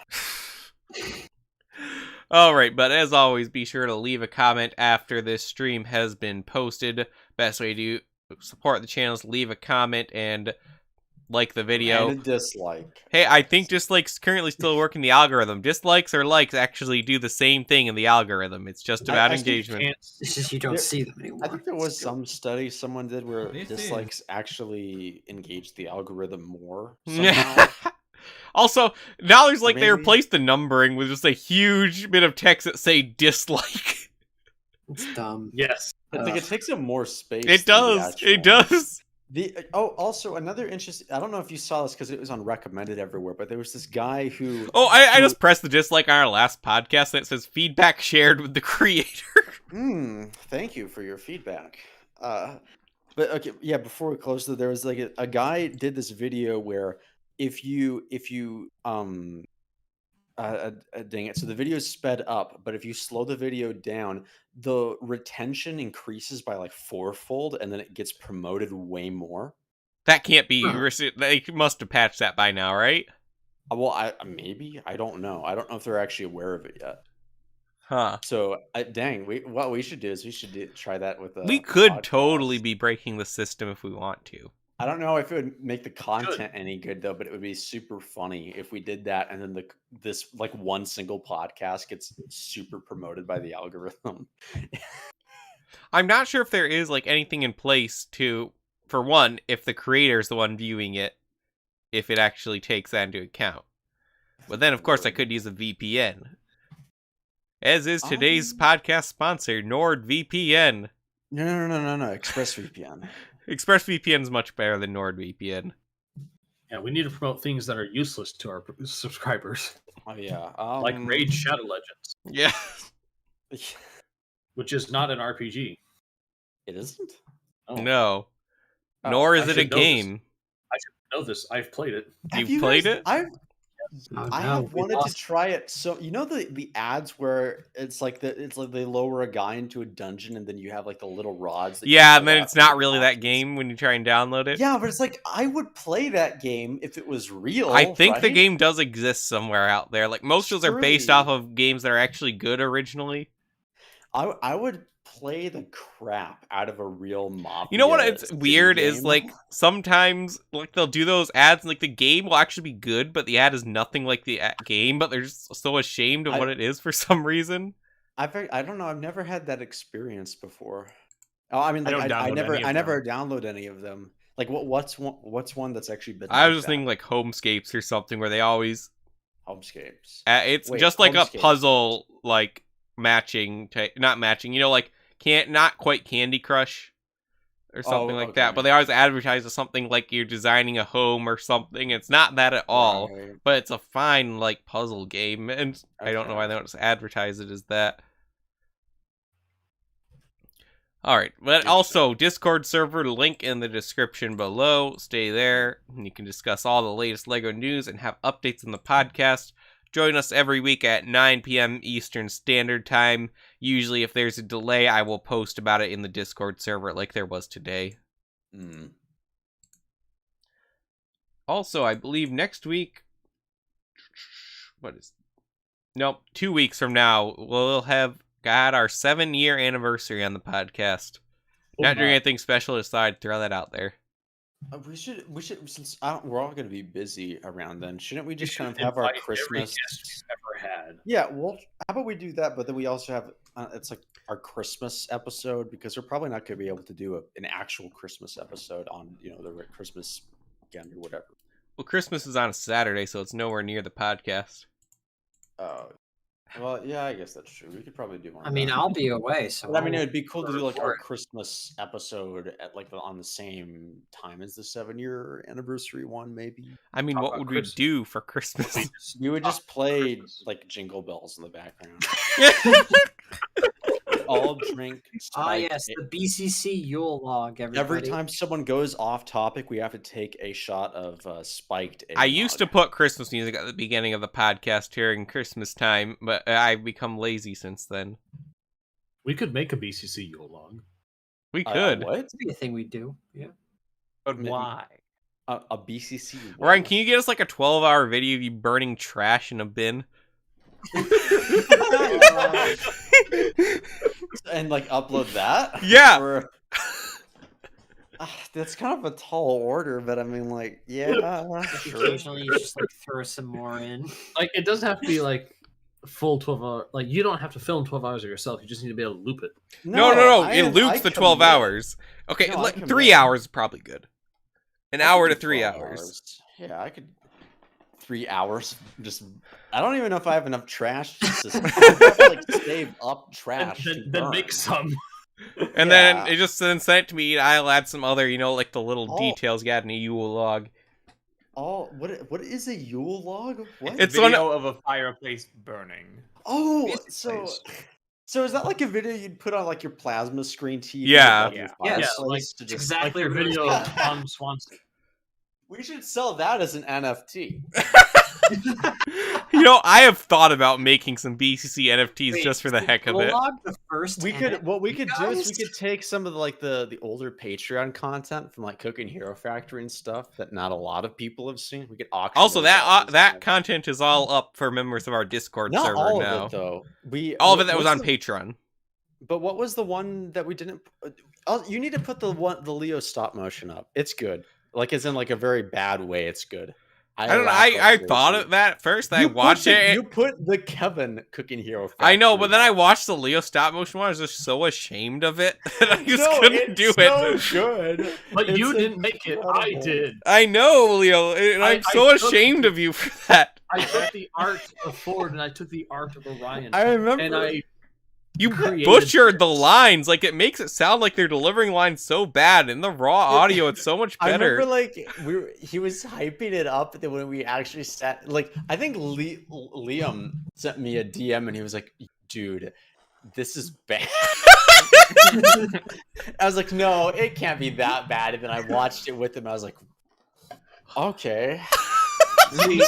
Alright, but as always, be sure to leave a comment after this stream has been posted. Best way to support the channel is leave a comment and like the video. And a dislike. Hey, I think dislikes currently still working the algorithm. Dislikes or likes actually do the same thing in the algorithm. It's just about engagement. it's just you don't see them anymore. I think there was some study someone did where This dislikes actually engage the algorithm more. Yeah. Somehow. Also, now there's like they Maybe. replaced the numbering with just a huge bit of text that say dislike. It's dumb. Yes. I think it takes up more space. It than the does. It actual- does. Also another interesting. I don't know if you saw this because it was on recommended everywhere, but there was this guy who. Oh, I just pressed the dislike on our last podcast that says feedback shared with the creator. Thank you for your feedback. But okay, yeah. Before we close, there was like a guy did this video where if you dang it, so the video is sped up, but if you slow the video down, the retention increases by like fourfold, and then it gets promoted way more. That can't be. Huh. They must have patched that by now, right? Well, I don't know. I don't know if they're actually aware of it yet. Huh. So, dang, what we should do is try that with. We could podcast. totally be breaking the system if we want to. I don't know if it would make the content any good though, but it would be super funny if we did that, and then this like one single podcast gets super promoted by the algorithm. I'm not sure if there is like anything in place to, for one, if the creator's the one viewing it, if it actually takes that into account. But then, of course, I could use a VPN. As is today's podcast sponsor, NordVPN. No, ExpressVPN. ExpressVPN is much better than NordVPN. Yeah, we need to promote things that are useless to our subscribers, Oh yeah, like Raid Shadow Legends, Yeah. which is not an RPG. It isn't. Oh, No. Oh, Nor is I it a should know this. game. I should know this. I've played it. You've you played guys- it? Oh, I no, have we wanted to lost. try it. So you know the ads where it's like they lower a guy into a dungeon and then you have like the little rods. That you Yeah, pull and then out it's for not the really that bosses. game when you try and download it. Yeah, but it's like I would play that game if it was real. I think the right? game does exist somewhere out there. Like, most of those are based Surely. off of games that are actually good originally. I would play the crap out of a real mob. You know what? It's weird is like sometimes like they'll do those ads and like the game will actually be good, but the ad is nothing like the game. But they're just so ashamed of what it is for some reason. I don't know. I've never had that experience before. Oh, I mean, I like, don't I download never any of never download any of them. Like what's one that's actually been? I like was just that? thinking like Homescapes or something where they always Homescapes. it's Wait, just like a Homescapes. puzzle like matching not matching. You know, like not quite Candy Crush or something like that. okay. But they always advertise as something like you're designing a home or something. It's not that at all. Right. But it's a fine, like, puzzle game, and I don't know Okay. why they don't just advertise it as that. Alright, but also, Discord server, link in the description below. Stay there, and you can discuss all the latest LEGO news and have updates in the podcast. Join us every week at 9 p.m. Eastern Standard Time. Usually, if there's a delay, I will post about it in the Discord server like there was today. Also, I believe next week... Nope, 2 weeks from now, we'll have got our 7-year anniversary on the podcast. Not doing anything special, just thought I'd throw that out there. We should since we're all going to be busy around then. Shouldn't we just kind of should have our invite every Christmas? guest we've ever had. Yeah, well, how about we do that? But then we also have it's like our Christmas episode because we're probably not going to be able to do an actual Christmas episode on the Christmas weekend or whatever. Well, Christmas is on a Saturday, so it's nowhere near the podcast. Well, yeah, I guess that's true. We could probably do one. I mean, I'll be away, so But, I mean, it'd be cool to do like our record. Christmas episode at like on the same time as the 7-year anniversary one, maybe. I mean, Talk what about would we Christmas. do for Christmas? We would just Oh, play Christmas. like jingle bells in the background. All drink. yes, the BCC Yule log. Everybody. Every time someone goes off topic, we have to take a shot of spiked. I used to put Christmas music at the beginning of the podcast during Christmas time, but I've become lazy since then. We could make a BCC Yule log. We could. What? That'd be a thing we do. Yeah. But Maybe. why? A BCC. Ryan, can you get us like a 12-hour video of you burning trash in a bin? And like upload that? Yeah. Or- that's kind of a tall order, but I mean, like, yeah, sure. Occasionally, you just like throw some more in. Like, it doesn't have to be like full 12-hour. Like, you don't have to film 12 hours of yourself. You just need to be able to loop it. No. I It am- loops I the 12 commit. hours. Okay, No, I like commit. 3 hours is probably good. An I hour could to do 3 12 hours. Yeah, I could. 3 hours. Just, I don't even know if I have enough trash to like save up trash. to Then burn. make some. And Yeah. then it just then sent it to me, and I'll add some other, like the little Oh. details you add in a Yule log. What is a Yule log? What? It's Video of a fireplace burning. Oh, Basic so place. so is that like a video you'd put on like your plasma screen TV? Yeah. above your Yeah. Yeah, fireplace like, to just- exactly Like your what it video was. of Tom Swanson. We should sell that as an NFT. I have thought about making some BCC NFTs Wait, just for the so heck of it. Prologue, the first. What we could do is we guys? could take some of the older Patreon content from like Cooking Hero Factory and stuff that not a lot of people have seen. We could auction. Also, those off as that NFTs. content is all up for members of our Discord Not server all now. of it though. All of it that was what's on the- Patreon. But what was the one that we didn't? You need to put the Leo stop motion up. It's good. Like as in like a very bad way. It's good. I don't know. laughed I like thought crazy. of that at first. And I You put watched the- it. You put the Kevin Cooking Hero. I know, but Factory then I up. watched the Leo stop motion one. I was just so ashamed of it that I just No, couldn't it's do it. so good. But It's you didn't make it. I incredible. did. I know, Leo, and I'm I so took- ashamed of you for that. I took the art of Ford and I took the art of Orion. I remember. and I You created butchered the this. lines. Like, it makes it sound like they're delivering lines so bad. In the raw audio, it's so much I better. remember like he was hyping it up, and then when we actually sat, like I think Liam sent me a DM, and he was like, "Dude, this is bad." I was like, "No, it can't be that bad." And then I watched it with him. I was like, "Okay." See,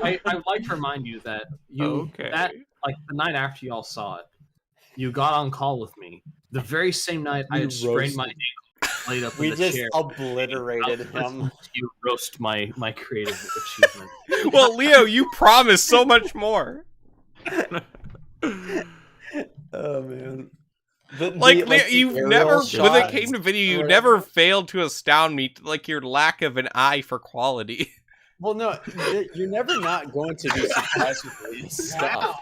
I'd like to remind you that Okay. that like the night after you all saw it, you got on call with me. The very same night I You had sprained my roasted- ankle, laid up in We the just chair. obliterated him. You roast my creative achievement. Well, Leo, you promised so much more. Oh man. Like, Leo, you've never, when it shot. came to video, you Right. never failed to astound me, like your lack of an eye for quality. Well, no, you're never not going to be surprised with this stuff.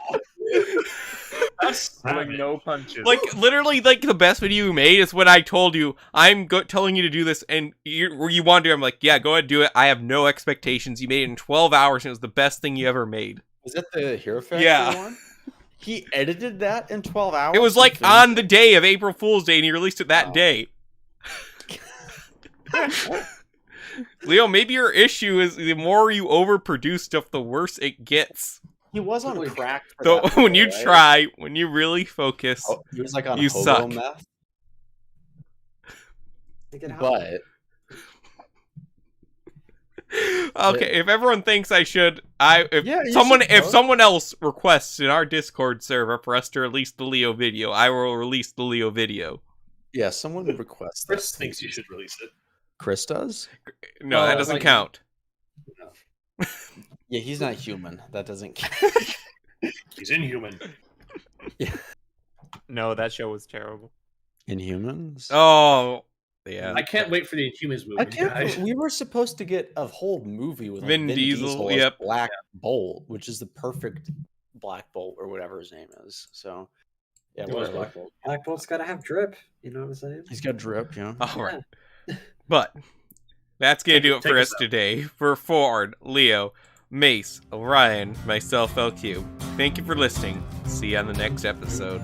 That's Pulling no punches. Like, literally, like, the best video you made is when I told you, I'm telling you to do this, and you want to do it. I'm like, yeah, go ahead, do it. I have no expectations. You made it in 12 hours, and it was the best thing you ever made. Was that the Hero Factory Yeah. one? He edited that in 12 hours? It was and like finished on the day of April Fool's Day, and he released it that Wow. day. Leo, maybe your issue is the more you overproduce stuff, the worse it gets. He was on Holy- crack. For So that when though, you right? try, when you really focus, Oh, he was like on you hobo suck. meth. Take it out. But okay, if everyone thinks I should, if Yeah, you someone should if vote. someone else requests in our Discord server for us to release the Leo video, I will release the Leo video. yeah, someone would request that. Chris thinks you should release it. Chris does? No, that doesn't like- count. Yeah, he's not human. That doesn't count. He's inhuman. no, that show was terrible. Inhumans? Oh, Yeah. I can't wait for the Inhumans movie, I can't. guys. We were supposed to get a whole movie with like, Vin Vin Diesel, as yep. Black Bolt, which is the perfect Black Bolt or whatever his name is. So yeah, It was whatever. Black Bolt. Black Bolt's got to have drip. You know what I'm saying? He's got drip, yeah. All right. But that's going to do it for us today. For Ford, Leo, Mace, Orion, myself, LQ. Thank you for listening. See you on the next episode.